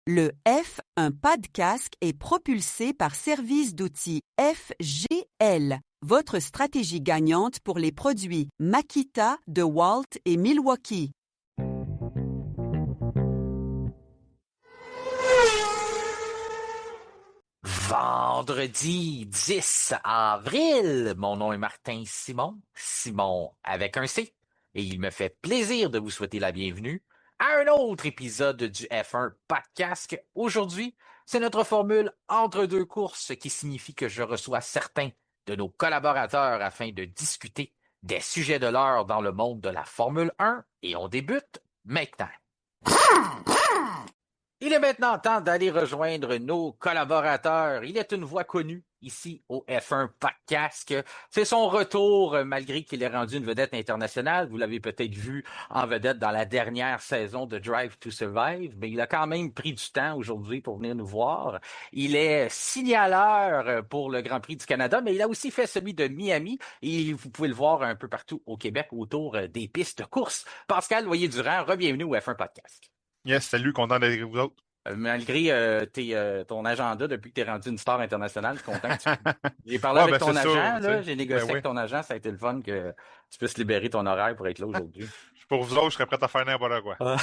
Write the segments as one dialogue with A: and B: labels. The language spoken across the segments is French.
A: Le F, un pas de casque, est propulsé par service d'outils FGL, votre stratégie gagnante pour les produits Makita, DeWalt et Milwaukee.
B: Vendredi 10 avril, mon nom est Martin Simon, Simon avec un C, et il me fait plaisir de vous souhaiter la bienvenue à un autre épisode du F1 Podcast. Aujourd'hui, c'est notre formule entre deux courses qui signifie que je reçois certains de nos collaborateurs afin de discuter des sujets de l'heure dans le monde de la Formule 1 et on débute maintenant. Il est maintenant temps d'aller rejoindre nos collaborateurs. Il est une voix connue ici au F1 Podcast. C'est son retour, malgré qu'il est rendu une vedette internationale. Vous l'avez peut-être vu en vedette dans la dernière saison de Drive to Survive, mais il a quand même pris du temps aujourd'hui pour venir nous voir. Il est signaleur pour le Grand Prix du Canada, mais il a aussi fait celui de Miami et vous pouvez le voir un peu partout au Québec autour des pistes de course. Pascal Loyer-Durand, re-bienvenue au F1 Podcast.
C: Yes, salut, content d'être avec vous autres.
B: Malgré ton agenda depuis que tu es rendu une star internationale, je suis content que J'ai parlé
C: Ouais,
B: avec
C: ben,
B: ton
C: c'est
B: agent,
C: ça,
B: là, j'ai négocié
C: oui.
B: avec ton agent, ça a été le fun que tu puisses libérer ton horaire pour être là aujourd'hui.
C: Pour vous autres, je serais prêt à faire n'importe quoi.
B: Ah.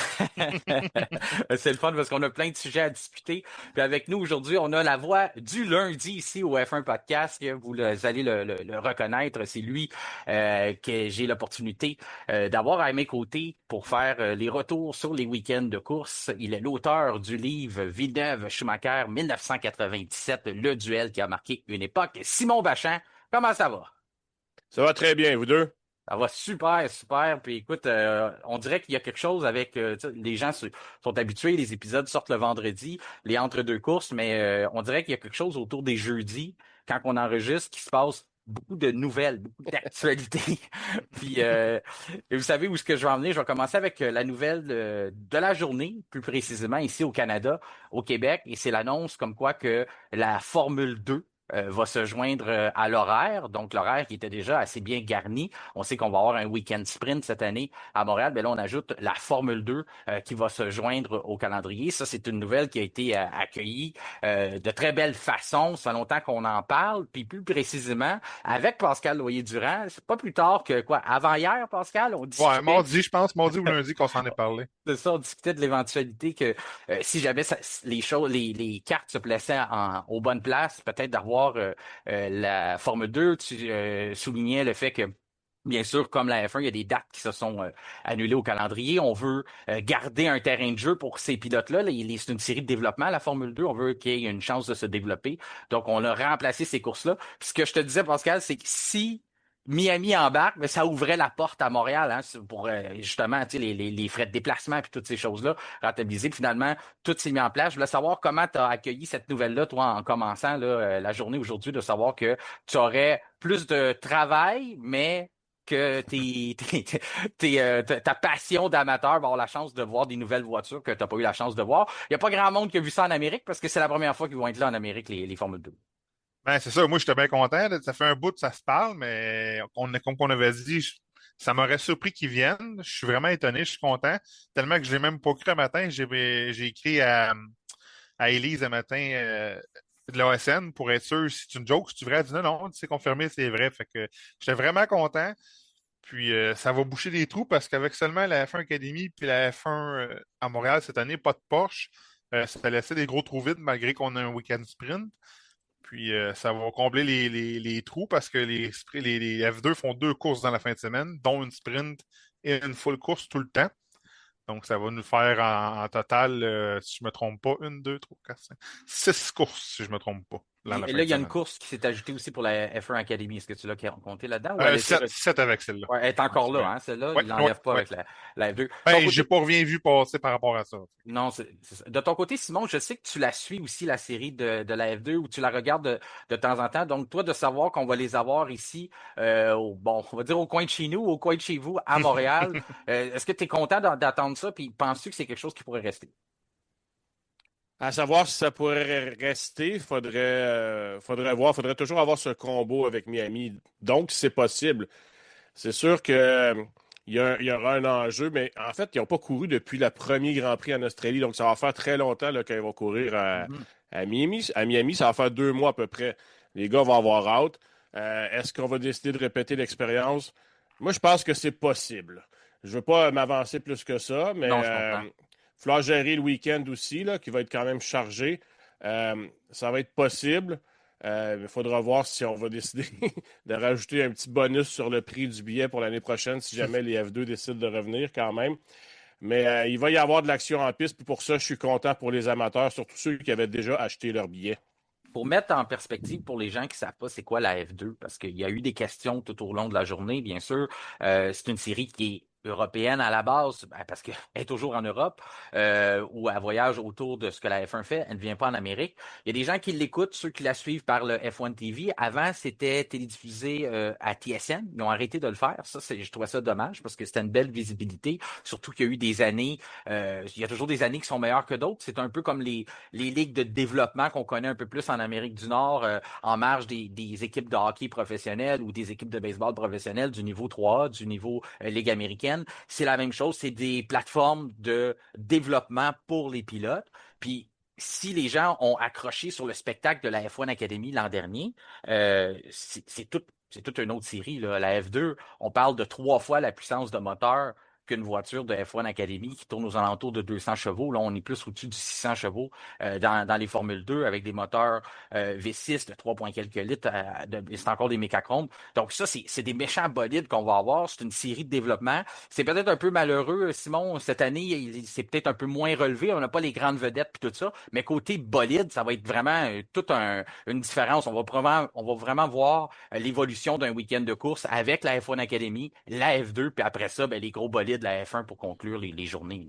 B: C'est le fun parce qu'on a plein de sujets à discuter. Puis avec nous aujourd'hui, on a la voix du lundi ici au F1 Podcast. Vous allez le reconnaître. C'est lui que j'ai l'opportunité d'avoir à mes côtés pour faire les retours sur les week-ends de course. Il est l'auteur du livre Villeneuve-Schumacher 1997, le duel qui a marqué une époque. Simon Bachand, comment ça va?
D: Ça va très bien, vous deux?
B: Ça va super, super. Puis écoute, on dirait qu'il y a quelque chose avec... les gens sont habitués, les épisodes sortent le vendredi, les entre-deux courses, mais on dirait qu'il y a quelque chose autour des jeudis, quand on enregistre, qui se passe beaucoup de nouvelles, beaucoup d'actualités. Puis, et vous savez où est-ce que je vais emmener? Je vais commencer avec la nouvelle de la journée, plus précisément ici au Canada, au Québec, et c'est l'annonce comme quoi que la Formule 2 va se joindre à l'horaire, donc l'horaire qui était déjà assez bien garni. On sait qu'on va avoir un week-end sprint cette année à Montréal, mais là on ajoute la Formule 2 qui va se joindre au calendrier. Ça, c'est une nouvelle qui a été accueillie de très belle façon. Ça fait longtemps qu'on en parle, puis plus précisément avec Pascal Loyer-Durand, c'est pas plus tard que quoi, avant hier, Pascal, on discutait...
C: Ouais, mardi, je pense, mardi ou lundi qu'on s'en est parlé.
B: C'est ça, on discutait de l'éventualité que si jamais les cartes se plaçaient aux bonnes places, peut-être d'avoir la Formule 2. Tu soulignais le fait que, bien sûr, comme la F1, il y a des dates qui se sont annulées au calendrier. On veut garder un terrain de jeu pour ces pilotes-là. C'est une série de développement, la Formule 2. On veut qu'il y ait une chance de se développer. Donc, on a remplacé ces courses-là. Puis ce que je te disais, Pascal, c'est que si Miami embarque, mais ça ouvrait la porte à Montréal pour justement les frais de déplacement et toutes ces choses-là rentabiliser. Puis finalement, tout s'est mis en place. Je voulais savoir comment tu as accueilli cette nouvelle-là, toi, en commençant là, la journée aujourd'hui, de savoir que tu aurais plus de travail, mais que ta passion d'amateur va avoir la chance de voir des nouvelles voitures que tu n'as pas eu la chance de voir. Il n'y a pas grand monde qui a vu ça en Amérique parce que c'est la première fois qu'ils vont être là en Amérique, les Formule 2.
C: Ben, c'est ça, moi, j'étais bien content. Là. Ça fait un bout que ça se parle, mais comme on avait dit, ça m'aurait surpris qu'ils viennent. Je suis vraiment étonné, je suis content. Tellement que je l'ai même pas cru un matin. J'ai écrit à Élise un matin de l'OSN pour être sûr si c'est une joke, si c'est vrai. Elle dit non, c'est confirmé, c'est vrai. Fait que j'étais vraiment content. Puis ça va boucher des trous parce qu'avec seulement la F1 Academy puis la F1 à Montréal cette année, pas de Porsche, ça a laissé des gros trous vides malgré qu'on a un week-end sprint. Puis ça va combler les trous parce que les F2 font 2 courses dans la fin de semaine, dont une sprint et une full course tout le temps. Donc, ça va nous faire en total, si je ne me trompe pas, 1, 2, 3, 4, 5, 6 courses, si je ne me trompe pas, dans la
B: Et
C: fin
B: là,
C: de
B: il y a une
C: semaine.
B: course qui s'est ajoutée aussi pour la F1 Academy. Est-ce que tu l'as compté là-dedans? Ou elle était...
C: 7 avec celle-là.
B: Ouais, elle est
C: Ouais,
B: encore
C: c'est bien.
B: là, hein, celle-là.
C: Ouais,
B: Il
C: ouais,
B: l'enlève pas
C: ouais.
B: avec la F2.
C: Ben, j'ai pas rien vu passer par rapport à ça.
B: Non, c'est ça. De ton côté, Simon, je sais que tu la suis aussi, la série de la F2, ou tu la regardes de temps en temps. Donc, toi, de savoir qu'on va les avoir ici, bon, on va dire au coin de chez nous, au coin de chez vous, à Montréal, est-ce que tu es content d'attendre ça? Puis, penses-tu que c'est quelque chose qui pourrait rester?
D: À savoir si ça pourrait rester, faudrait voir, faudrait toujours avoir ce combo avec Miami. Donc, c'est possible. C'est sûr que il y aura un enjeu, mais en fait, ils n'ont pas couru depuis le premier Grand Prix en Australie, donc ça va faire très longtemps là, qu'ils vont courir
B: Mhm.
D: à Miami. À Miami, ça va faire 2 mois à peu près. Les gars vont avoir hâte. Est-ce qu'on va décider de répéter l'expérience? Moi, je pense que c'est possible. Je ne veux pas m'avancer plus que ça, mais
B: Non, je comprends.
D: il va falloir gérer le week-end aussi, là, qui va être quand même chargé. Ça va être possible. Il faudra voir si on va décider de rajouter un petit bonus sur le prix du billet pour l'année prochaine si jamais les F2 décident de revenir quand même. Mais il va y avoir de l'action en piste, puis pour ça, je suis content pour les amateurs, surtout ceux qui avaient déjà acheté leur billet.
B: Pour mettre en perspective pour les gens qui ne savent pas c'est quoi la F2, parce qu'il y a eu des questions tout au long de la journée, bien sûr. C'est une série qui est européenne à la base, parce qu'elle est toujours en Europe, ou elle voyage autour de ce que la F1 fait, elle ne vient pas en Amérique. Il y a des gens qui l'écoutent, ceux qui la suivent par le F1 TV. Avant, c'était télédiffusé à TSN. Ils ont arrêté de le faire. Ça, je trouvais ça dommage parce que c'était une belle visibilité, surtout qu'il y a eu des années, il y a toujours des années qui sont meilleures que d'autres. C'est un peu comme les ligues de développement qu'on connaît un peu plus en Amérique du Nord, en marge des équipes de hockey professionnelles ou des équipes de baseball professionnelles du niveau 3A, du niveau Ligue américaine. C'est la même chose, c'est des plateformes de développement pour les pilotes. Puis si les gens ont accroché sur le spectacle de la F1 Academy l'an dernier, c'est toute une autre série, là. La F2, on parle de 3 fois la puissance de moteur qu'une voiture de F1 Academy qui tourne aux alentours de 200 chevaux. Là, on est plus au-dessus du 600 chevaux dans les Formule 2 avec des moteurs V6 de 3, quelques litres. C'est encore des mécachromes. Donc ça, c'est des méchants bolides qu'on va avoir. C'est une série de développement. C'est peut-être un peu malheureux, Simon, cette année, c'est peut-être un peu moins relevé. On n'a pas les grandes vedettes et tout ça. Mais côté bolide, ça va être vraiment une différence. On va vraiment voir l'évolution d'un week-end de course avec la F1 Academy, la F2, puis après ça, les gros bolides de la F1 pour conclure les journées.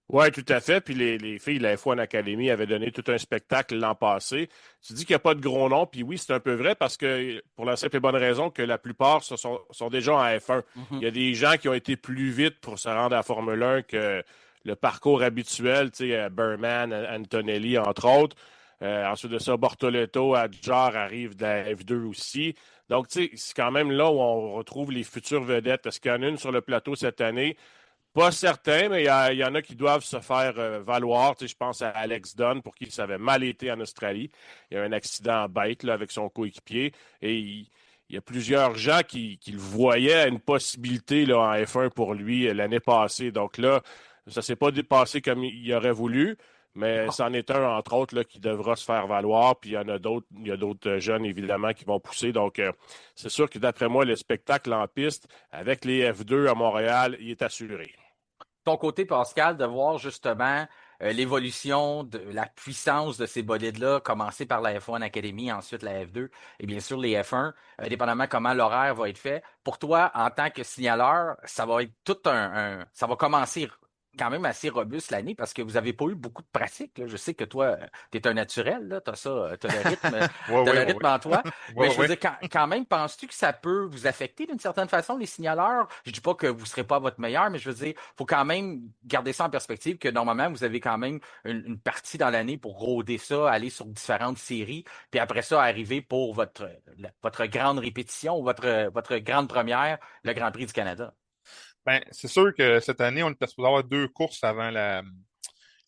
D: Oui, tout à fait. Puis les filles de la F1 Academy avaient donné tout un spectacle l'an passé. Tu dis qu'il n'y a pas de gros noms, puis oui, c'est un peu vrai parce que pour la simple et bonne raison que la plupart sont déjà en F1.
B: Mm-hmm.
D: Il y a des gens qui ont été plus vite pour se rendre à la Formule 1 que le parcours habituel, tu sais, Berman, Antonelli, entre autres. Ensuite de ça, Bortoleto, Adjar arrive de la F2 aussi. Donc, tu sais, c'est quand même là où on retrouve les futures vedettes. Est-ce qu'il y en a une sur le plateau cette année? Pas certain, mais il y en a qui doivent se faire valoir. Tu sais, je pense à Alex Dunn, pour qui ça avait mal été en Australie. Il y a eu un accident bête là, avec son coéquipier. Et il y a plusieurs gens qui le voyaient une possibilité là, en F1 pour lui l'année passée. Donc là, ça ne s'est pas dépassé comme il aurait voulu, mais c'en est un, entre autres, là, qui devra se faire valoir. Puis il y en a d'autres, il y a d'autres jeunes, évidemment, qui vont pousser. Donc, c'est sûr que d'après moi, le spectacle en piste avec les F2 à Montréal, il est assuré.
B: Ton côté, Pascal, de voir justement l'évolution de la puissance de ces bolides-là, commencer par la F1 Academy, ensuite la F2 et bien sûr les F1, dépendamment comment l'horaire va être fait. Pour toi, en tant que signaleur, ça va être ça va commencer quand même assez robuste l'année parce que vous n'avez pas eu beaucoup de pratique, là. Je sais que toi, tu es un naturel, tu as ça, tu as le rythme,
C: Oui,
B: t'as
C: oui,
B: le
C: oui,
B: rythme
C: oui.
B: en toi.
C: Oui,
B: Mais je veux
C: oui.
B: dire, quand même, penses-tu que ça peut vous affecter d'une certaine façon, les signaleurs? Je dis pas que vous serez pas à votre meilleur, mais je veux dire, faut quand même garder ça en perspective que normalement, vous avez quand même une partie dans l'année pour rôder ça, aller sur différentes séries, puis après ça, arriver pour votre grande répétition ou votre grande première, le Grand Prix du Canada.
C: Ben, c'est sûr que cette année, on était supposé avoir 2 courses avant la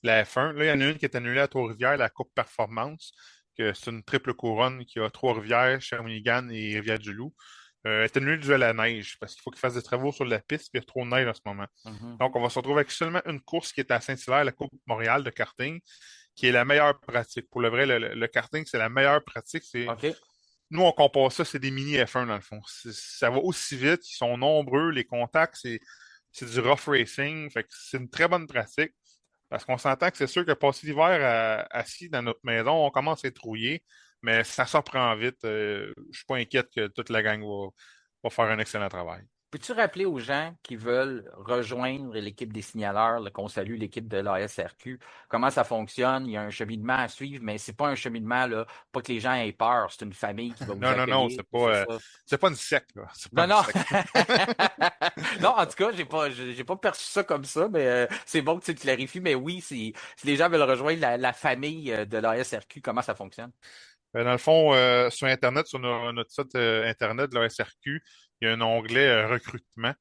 C: F1. Là, il y en a une qui est annulée à Trois-Rivières, la Coupe Performance, que c'est une triple couronne qui a Trois-Rivières, Shawinigan et Rivière-du-Loup. Elle est annulée dû à la neige parce qu'il faut qu'ils fassent des travaux sur la piste, puis il y a trop de neige en ce moment.
B: Mhm.
C: Donc, on va se retrouver avec seulement une course qui est à Saint-Hilaire, la Coupe Montréal de karting, qui est la meilleure pratique. Pour le vrai, le karting, c'est la meilleure pratique.
B: OK.
C: Nous, on compare ça, c'est des mini F1 dans le fond. Ça va aussi vite, ils sont nombreux, les contacts, c'est du rough racing. Fait que c'est une très bonne pratique. Parce qu'on s'entend que c'est sûr que passer l'hiver assis dans notre maison, on commence à être rouillé, mais ça s'apprend vite. Je suis pas inquiète que toute la gang va faire un excellent travail.
B: Peux-tu rappeler aux gens qui veulent rejoindre l'équipe des signaleurs, là, qu'on salue l'équipe de l'ASRQ, comment ça fonctionne? Il y a un cheminement à suivre, mais c'est pas un cheminement, là, pas que les gens aient peur, c'est une famille qui va vous
C: Non, non, non,
B: accueillir, c'est ça.
C: c'est pas une secte, là. C'est pas
B: Non,
C: une
B: non.
C: secte.
B: Non, en tout cas, j'ai pas perçu ça comme ça, mais c'est bon que tu le clarifies. Mais oui, si les gens veulent rejoindre la famille de l'ASRQ, comment ça fonctionne?
C: Dans le fond, sur Internet, sur notre site Internet de la SRQ, il y a un onglet recrutement.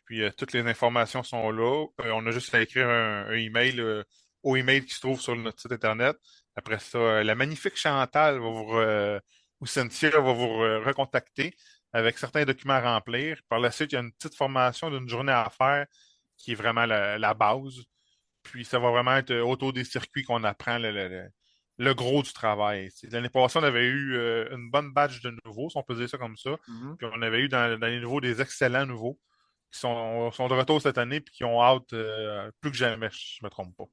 C: Puis toutes les informations sont là. On a juste à écrire un email au email qui se trouve sur notre site Internet. Après ça, la magnifique Chantal ou Cynthia va vous recontacter avec certains documents à remplir. Par la suite, il y a une petite formation d'une journée à faire qui est vraiment la base. Puis ça va vraiment être autour des circuits qu'on apprend le gros du travail. L'année passée, on avait eu une bonne batch de nouveaux, si on peut dire ça comme ça.
B: Mhm.
C: Puis on avait eu dans les nouveaux des excellents nouveaux qui sont de retour cette année puis qui ont hâte plus que jamais, si je me trompe pas.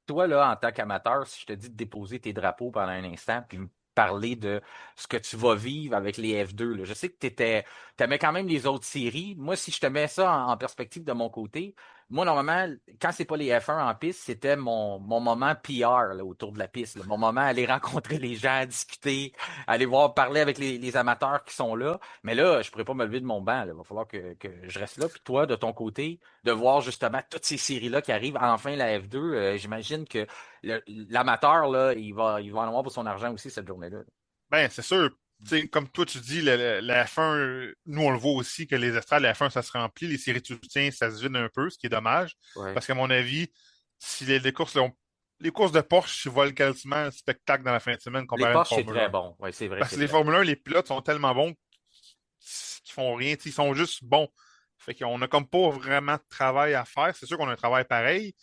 B: Toi, là, en tant qu'amateur, si je te dis de déposer tes drapeaux pendant un instant, puis me parler de ce que tu vas vivre avec les F2, là. Je sais que t'aimais quand même les autres séries. Moi, si je te mets ça en perspective de mon côté, moi, normalement, quand c'est pas les F1 en piste, c'était mon moment PR là, autour de la piste, là. Mon moment aller rencontrer les gens, discuter, aller voir, parler avec les amateurs qui sont là. Mais là, je pourrais pas me lever de mon banc, là. Il va falloir que je reste là. Puis toi, de ton côté, de voir justement toutes ces séries-là qui arrivent, enfin la F2, j'imagine que l'amateur, là, il va en avoir pour son argent aussi cette journée-là.
C: Ben, c'est sûr. Tu sais, comme toi, tu dis, la F1, nous, on le voit aussi que les estrades, la F1, ça se remplit. Les séries de soutien, ça se vide un peu, ce qui est dommage.
B: Ouais.
C: Parce qu'à mon avis, si les courses, les courses de Porsche valent quasiment un spectacle dans la fin de semaine
B: Les
C: comparé à une
B: Porsche, c'est
C: Formule
B: très
C: 1.
B: bon. Oui, c'est vrai,
C: Parce
B: c'est
C: que les
B: vrai.
C: Formule 1, les pilotes sont tellement bons qu'ils font rien. Tu sais, ils sont juste bons. Fait qu'on a comme pas vraiment de travail à faire. C'est sûr qu'on a un travail pareil,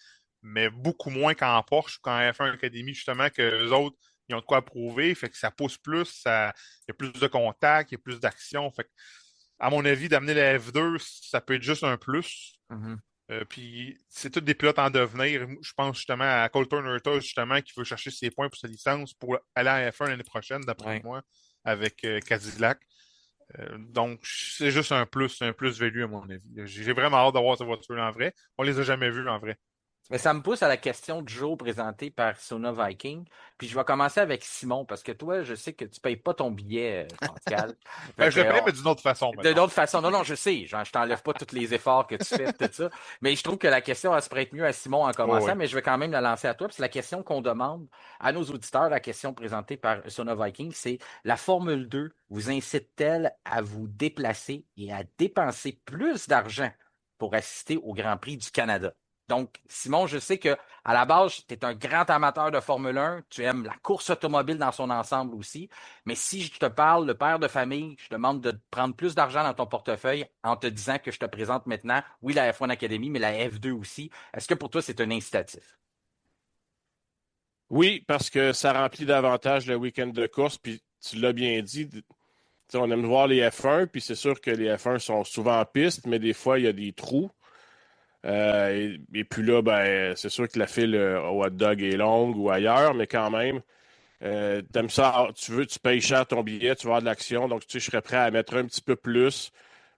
C: mais beaucoup moins qu'en Porsche ou qu'en F1 Academy, justement, que les autres, ils ont de quoi prouver. Fait que ça pousse plus, il y a plus de contacts, il y a plus d'action. Fait que, à mon avis, d'amener la F2, ça peut être juste un plus.
B: Mhm.
C: Puis c'est tous des pilotes en devenir. Je pense justement à Colton Herta, justement, qui veut chercher ses points pour sa licence pour aller en F1 l'année prochaine, d'après
B: Ouais.
C: moi, avec Cadillac. Donc, c'est juste un plus-value à mon avis. J'ai vraiment hâte d'avoir cette voiture en vrai. On les a jamais vues en vrai.
B: Mais ça me pousse à la question du jour présentée par Sona Viking. Puis je vais commencer avec Simon, parce que toi, je sais que tu payes pas ton billet, Pascal. Fait
C: Ben, je le
B: que,
C: paye, mais d'une autre façon
B: de
C: maintenant.
B: d'autres façons, non, non, je sais, genre, je t'enlève pas tous les efforts que tu fais, tout ça. Mais je trouve que la question, elle se prête mieux à Simon en
C: Oh,
B: commençant,
C: oui.
B: mais je vais quand même la lancer à toi. Puis c'est la question qu'on demande à nos auditeurs, la question présentée par Sona Viking, c'est la Formule 2 vous incite-t-elle à vous déplacer et à dépenser plus d'argent pour assister au Grand Prix du Canada? Donc, Simon, je sais que à la base, tu es un grand amateur de Formule 1, tu aimes la course automobile dans son ensemble aussi. Mais si je te parle, le père de famille, je te demande de prendre plus d'argent dans ton portefeuille en te disant que je te présente maintenant, oui, la F1 Academy, mais la F2 aussi. Est-ce que pour toi, c'est un incitatif?
D: Oui, parce que ça remplit davantage le week-end de course, puis tu l'as bien dit, tu sais, on aime voir les F1, puis c'est sûr que les F1 sont souvent en piste, mais des fois, il y a des trous. Et puis là, ben, c'est sûr que la file au hot dog est longue ou ailleurs, mais quand même, t'aimes ça, tu payes cher ton billet, tu vas avoir de l'action, donc tu sais, je serais prêt à mettre un petit peu plus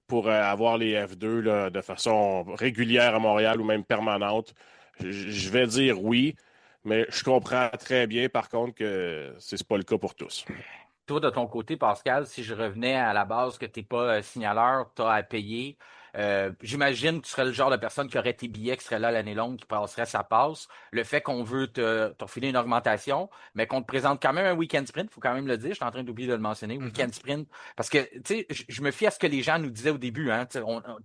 D: pour avoir les F2 là, de façon régulière à Montréal ou même permanente. Je vais dire oui, mais je comprends très bien, par contre, que c'est pas le cas pour tous.
B: Toi, de ton côté, Pascal, si je revenais à la base que tu n'es pas signaleur, tu as à payer. J'imagine que tu serais le genre de personne qui aurait tes billets, qui serait là l'année longue, qui passerait sa passe. Le fait qu'on veut te refiler une augmentation, mais qu'on te présente quand même un week-end sprint, il faut quand même le dire, je suis en train d'oublier de le mentionner,
C: Mhm.
B: week-end sprint. Parce que, tu sais, je me fie à ce que les gens nous disaient au début, hein. Tu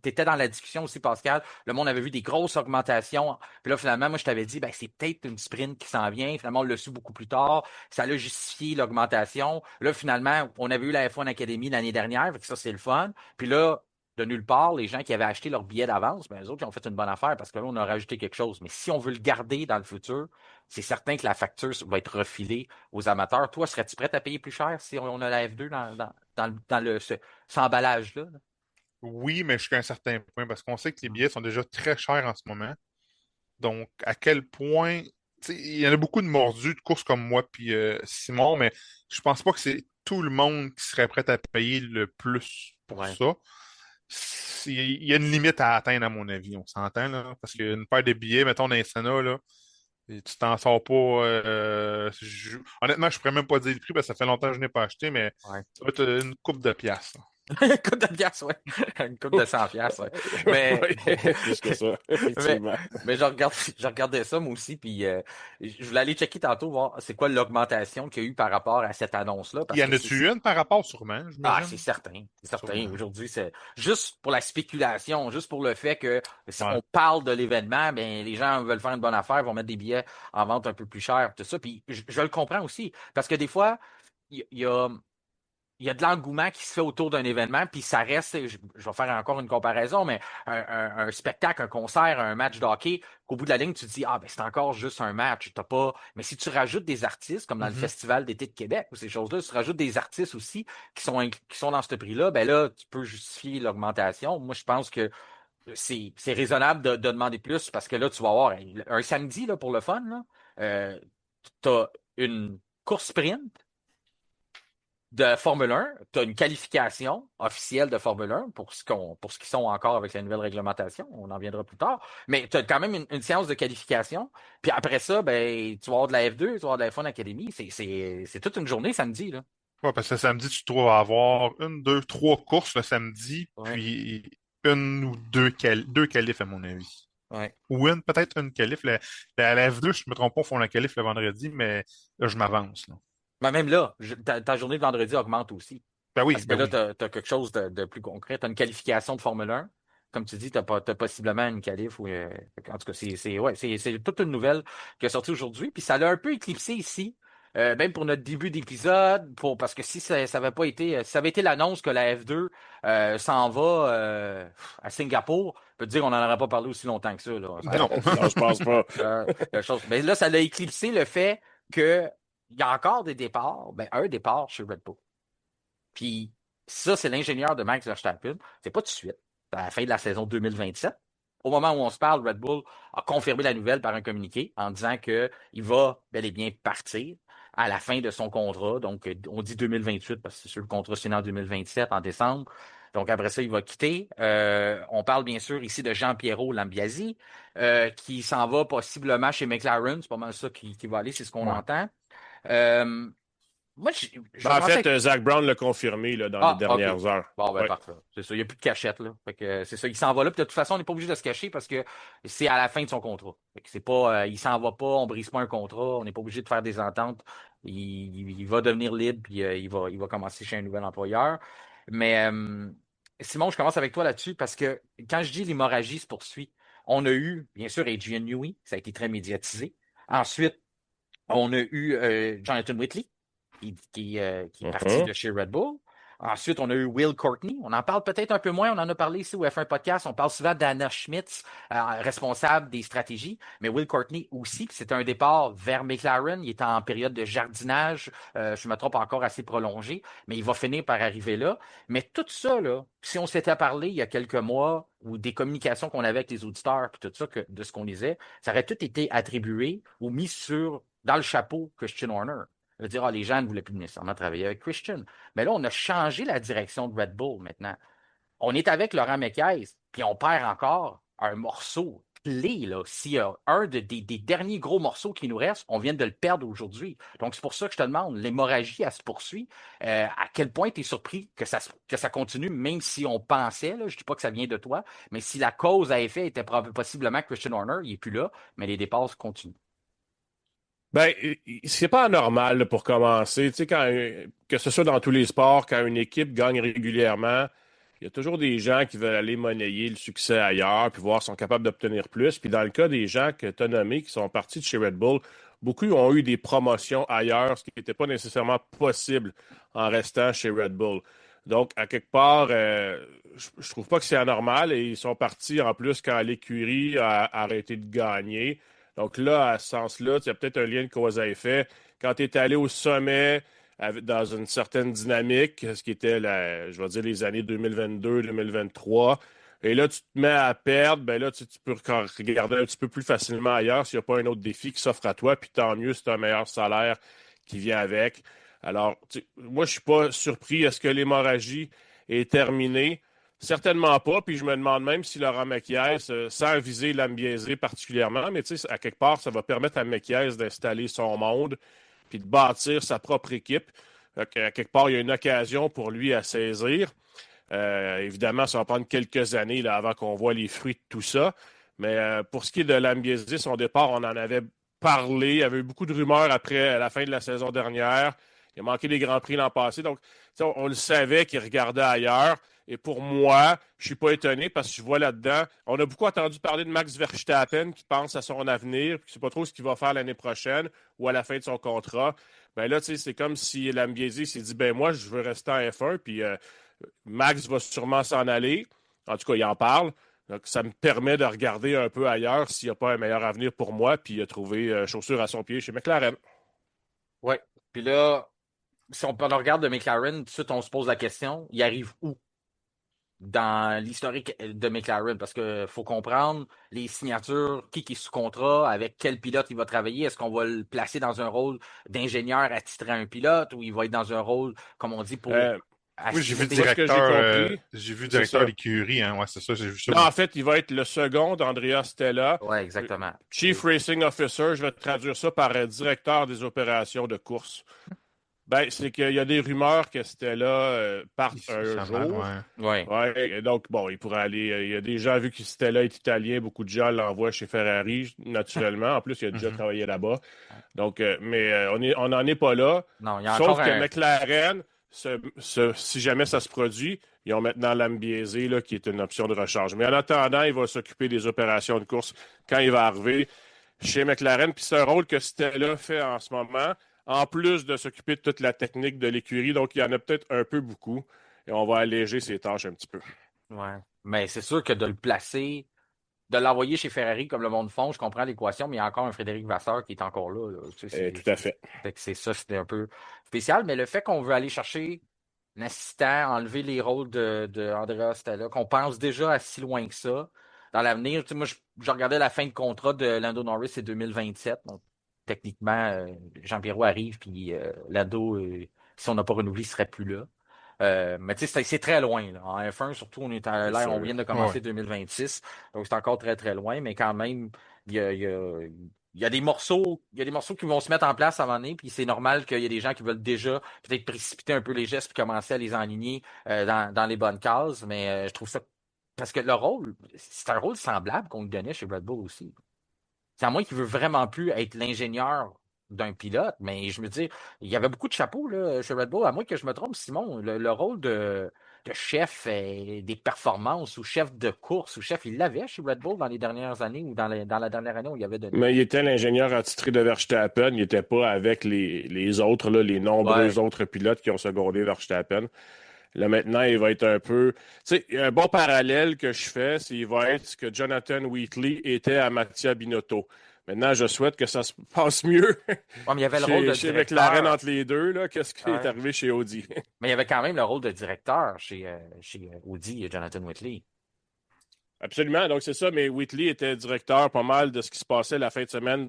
B: étais dans la discussion aussi, Pascal. Le monde avait vu des grosses augmentations. Puis là, finalement, moi, je t'avais dit, ben, c'est peut-être une sprint qui s'en vient. Finalement, on l'a su beaucoup plus tard. Ça l'a justifié l'augmentation. Là, finalement, on avait eu la F1 Academy l'année dernière, fait que ça, c'est le fun. Puis là, de nulle part, les gens qui avaient acheté leur billet d'avance, ben, eux autres, ils ont fait une bonne affaire parce que là, on a rajouté quelque chose. Mais si on veut le garder dans le futur, c'est certain que la facture va être refilée aux amateurs. Toi, serais-tu prêt à payer plus cher si on a la F2 cet emballage-là? Là?
C: Oui, mais jusqu'à un certain point, parce qu'on sait que les
B: Mm.
C: billets sont déjà très chers en ce moment. Donc, à quel point, tu sais, il y en a beaucoup de mordus de courses comme moi puis Simon, mais je pense pas que c'est tout le monde qui serait prêt à payer le plus pour
B: Ouais.
C: ça. Il y a une limite à atteindre, à mon avis, on s'entend, là, parce qu'une paire de billets, mettons, dans les Sénat, là, et tu t'en sors pas. Honnêtement, je pourrais même pas dire le prix parce que ça fait longtemps que je n'ai pas acheté, mais
B: Ouais.
C: ça va être une coupe de piastres.
B: Une coupe de pièces, ouais. Une coupe de 100 pièces, ouais. Mais,
D: Oui, plus que ça,
B: mais,
D: effectivement.
B: mais je regardais ça, moi aussi, puis je voulais aller checker tantôt, voir c'est quoi l'augmentation qu'il y a eu par rapport à cette annonce-là,
C: Il
B: parce
C: y
B: que
C: en a-tu une par rapport, sûrement,
B: ah,
C: j'imagine?
B: c'est certain. C'est certain.
C: Sûrement.
B: Aujourd'hui, c'est juste pour la spéculation, juste pour le fait que si
C: Ouais.
B: on parle de l'événement, ben, les gens veulent faire une bonne affaire, vont mettre des billets en vente un peu plus cher, tout ça. Puis je le comprends aussi. Parce que des fois, il y a, il y a de l'engouement qui se fait autour d'un événement, puis ça reste, je vais faire encore une comparaison, mais un spectacle, un concert, un match de hockey, qu'au bout de la ligne, tu te dis, ah, ben, c'est encore juste un match, t'as pas. Mais si tu rajoutes des artistes, comme dans le
C: Mhm.
B: Festival d'été de Québec ou ces choses-là, si tu rajoutes des artistes aussi qui sont dans ce prix-là, ben là, tu peux justifier l'augmentation. Moi, je pense que c'est raisonnable de demander plus parce que là, tu vas avoir un samedi, là, pour le fun, là, t'as une course sprint de Formule 1, tu as une qualification officielle de Formule 1 pour ce qu'ils sont encore avec la nouvelle réglementation. On en viendra plus tard. Mais tu as quand même une séance de qualification. Puis après ça, ben, tu vas avoir de la F2, tu vas avoir de la F1 Academy. C'est toute une journée samedi, là.
C: Ouais, parce que samedi, tu dois avoir une, deux, trois courses le samedi,
B: Ouais,
C: puis une ou deux qualifs, à mon avis.
B: ouais.
C: Ou peut-être une qualif. La F2, je me trompe pas, font la qualif le vendredi, mais là, je m'avance, là.
B: Mais même là, ta journée de vendredi augmente aussi. Parce que
C: Ben
B: là,
C: oui.
B: tu as quelque chose de plus concret. Tu as une qualification de Formule 1. Comme tu dis, tu as possiblement une qualif. En tout cas, c'est toute une nouvelle qui est sortie aujourd'hui. Puis ça l'a un peu éclipsé ici, même pour notre début d'épisode, parce que si ça avait pas été, si ça avait été l'annonce que la F2 s'en va à Singapour, je peux te dire qu'on n'en aurait pas parlé aussi longtemps que ça. Là.
C: Non.
D: Non, je pense pas.
B: Mais là, ça l'a éclipsé le fait que il y a encore des départs, ben, un départ chez Red Bull. Puis ça, c'est l'ingénieur de Max Verstappen. C'est pas tout de suite. C'est à la fin de la saison 2027. Au moment où on se parle, Red Bull a confirmé la nouvelle par un communiqué en disant qu'il va bel et bien partir à la fin de son contrat. Donc, on dit 2028 parce que c'est sûr le contrat c'est en 2027, en décembre. Donc, après ça, il va quitter. On parle bien sûr ici de Jean-Pierrot Lambiasi, qui s'en va possiblement chez McLaren. C'est pas mal ça qui va aller, c'est ce qu'on
C: Ouais.
B: entend. Euh, Moi, je vais
D: Ben, en
B: commencer
D: fait,
B: avec.
D: Zach Brown l'a confirmé là, dans les
B: Ah, OK.
D: dernières heures.
B: Bon, ben
D: Oui.
B: parfait. C'est ça. Il n'y a plus de cachette, là. Fait que c'est ça. Il s'en va là. Puis de toute façon, on n'est pas obligé de se cacher parce que c'est à la fin de son contrat. Fait que c'est pas, il s'en va pas, on brise pas un contrat, on n'est pas obligé de faire des ententes. Il va devenir libre, puis il va commencer chez un nouvel employeur. Mais Simon, je commence avec toi là-dessus parce que quand je dis l'hémorragie se poursuit, on a eu, bien sûr, Adrian Newey, ça a été très médiatisé. Ensuite, on a eu Jonathan Whitley, qui est parti
D: Mhm.
B: de chez Red Bull. Ensuite, on a eu Will Courtney. On en parle peut-être un peu moins. On en a parlé ici au F1 Podcast. On parle souvent d'Anna Schmitz, responsable des stratégies. Mais Will Courtney aussi, c'était un départ vers McLaren. Il est en période de jardinage. Je me trompe encore assez prolongé. Mais il va finir par arriver là. Mais tout ça, là, si on s'était parlé il y a quelques mois ou des communications qu'on avait avec les auditeurs, puis tout ça, de ce qu'on disait, ça aurait tout été attribué ou mis dans le chapeau Christian Horner. Je veux dire, les gens ne voulaient plus nécessairement travailler avec Christian. Mais là, on a changé la direction de Red Bull maintenant. On est avec Laurent Mekies, puis on perd encore un morceau clé. Là. S'il y a des derniers gros morceaux qui nous restent, on vient de le perdre aujourd'hui. Donc, c'est pour ça que je te demande, l'hémorragie, elle se poursuit. À quel point tu es surpris que ça continue, même si on pensait, là, je ne dis pas que ça vient de toi, mais si la cause à effet était possiblement Christian Horner, il n'est plus là, mais les départs continuent.
D: Ben, c'est pas anormal là, pour commencer. Tu sais, que ce soit dans tous les sports, quand une équipe gagne régulièrement, il y a toujours des gens qui veulent aller monnayer le succès ailleurs, puis voir s'ils sont capables d'obtenir plus. Puis dans le cas des gens que tu as nommés qui sont partis de chez Red Bull, beaucoup ont eu des promotions ailleurs, ce qui n'était pas nécessairement possible en restant chez Red Bull. Donc, à quelque part, je trouve pas que c'est anormal et ils sont partis en plus quand l'écurie a arrêté de gagner. Donc là, à ce sens-là, il y a peut-être un lien de cause à effet. Quand tu es allé au sommet dans une certaine dynamique, ce qui était, je vais dire, les années 2022-2023, et là, tu te mets à perdre, ben là, tu peux regarder un petit peu plus facilement ailleurs s'il n'y a pas un autre défi qui s'offre à toi, puis tant mieux si tu as un meilleur salaire qui vient avec. Alors, moi, je ne suis pas surpris. Est-ce que l'hémorragie est terminée? Certainement pas, puis je me demande même si Laurent Mekies, sans viser Lambiase particulièrement, mais tu sais, à quelque part, ça va permettre à Mekies d'installer son monde puis de bâtir sa propre équipe. À quelque part, il y a une occasion pour lui à saisir. Évidemment, ça va prendre quelques années là, avant qu'on voit les fruits de tout ça. Mais pour ce qui est de Lambiesi, son départ, on en avait parlé. Il y avait eu beaucoup de rumeurs après la fin de la saison dernière. Il a manqué des Grands Prix l'an passé. Donc, on le savait qu'il regardait ailleurs. Et pour moi, je ne suis pas étonné parce que je vois là-dedans. On a beaucoup entendu parler de Max Verstappen qui pense à son avenir, qui ne sait pas trop ce qu'il va faire l'année prochaine ou à la fin de son contrat. Ben là, c'est comme si Lambiesi s'est dit ben moi, je veux rester en F1, puis Max va sûrement s'en aller. En tout cas, il en parle. Donc, ça me permet de regarder un peu ailleurs s'il n'y a pas un meilleur avenir pour moi, puis il a trouvé chaussure à son pied chez McLaren.
B: Oui. Puis là, si on regarde de McLaren, tout de suite, on se pose la question, il arrive où dans l'historique de McLaren? Parce qu'il faut comprendre les signatures, qui est sous contrat, avec quel pilote il va travailler. Est-ce qu'on va le placer dans un rôle d'ingénieur attitré à un pilote ou il va être dans un rôle, comme on dit, pour
C: Oui, j'ai vu
B: assister?
D: Ce que j'ai compris,
C: directeur d'écurie, hein, ouais, c'est ça, j'ai vu ça.
D: non, en fait, il va être le second d'Andrea Stella.
B: Oui, exactement.
D: Chief Racing Officer, je vais traduire ça par directeur des opérations de course. Ben, c'est qu'il y a des rumeurs que Stella parte un jour.
B: Ouais.
D: Ouais, donc, bon, il pourrait aller. Il y a des gens, vu que Stella est italien, beaucoup de gens l'envoient chez Ferrari, naturellement. En plus, il a déjà travaillé là-bas. Donc, mais on n'en est pas là.
B: Non, il y a
D: Sauf
B: encore
D: que
B: un...
D: McLaren, si jamais ça se produit, ils ont maintenant Lambiesi, là, qui est une option de recharge. Mais en attendant, il va s'occuper des opérations de course quand il va arriver chez McLaren. Puis c'est un rôle que Stella fait en ce moment, en plus de s'occuper de toute la technique de l'écurie. Donc, il y en a peut-être un peu beaucoup. Et on va alléger ses tâches un petit peu.
B: Ouais. Mais c'est sûr que de le placer, de l'envoyer chez Ferrari comme le monde font, je comprends l'équation, mais il y a encore un Frédéric Vasseur qui est encore là. Tu sais,
D: Tout à fait.
B: c'est ça, c'était un peu spécial. Mais le fait qu'on veut aller chercher un assistant, enlever les rôles de Andrea Stella, qu'on pense déjà à si loin que ça dans l'avenir. Tu sais, moi, je regardais la fin de contrat de Lando Norris, c'est 2027. Donc, techniquement, Jean-Pierrot arrive, puis Lando, si on n'a pas renouvelé, il ne serait plus là. Mais tu sais, c'est très loin. Là. En F1, surtout, on est à l'air, on vient de commencer 2026. Donc, c'est encore très, très loin. Mais quand même, il y a des morceaux qui vont se mettre en place à un moment donné. Puis c'est normal qu'il y ait des gens qui veulent déjà peut-être précipiter un peu les gestes puis commencer à les enligner dans les bonnes cases. Mais je trouve ça. Parce que le rôle, c'est un rôle semblable qu'on lui donnait chez Red Bull aussi. C'est à moi qui veut vraiment plus être l'ingénieur d'un pilote, mais je me dis, il y avait beaucoup de chapeaux là, chez Red Bull. À moins que je me trompe, Simon, le rôle de chef des performances ou chef de course ou chef, il l'avait chez Red Bull dans les dernières années ou dans la dernière année où il y avait donné.
D: Mais il était l'ingénieur attitré de Verstappen. Il n'était pas avec les autres, là, les nombreux autres pilotes qui ont secondé Verstappen. Là, maintenant, il va être un peu... Tu sais, un bon parallèle que je fais, c'est qu'il va être ce que Jonathan Wheatley était à Mattia Binotto. Maintenant, je souhaite que ça se passe mieux
B: mais il y avait le rôle de
D: chez
B: directeur.
D: McLaren entre les deux. Là, qu'est-ce qui est arrivé chez Audi?
B: Mais il y avait quand même le rôle de directeur chez Audi et Jonathan Whitley.
D: Absolument, donc c'est ça, mais Whitley était directeur pas mal de ce qui se passait la fin de semaine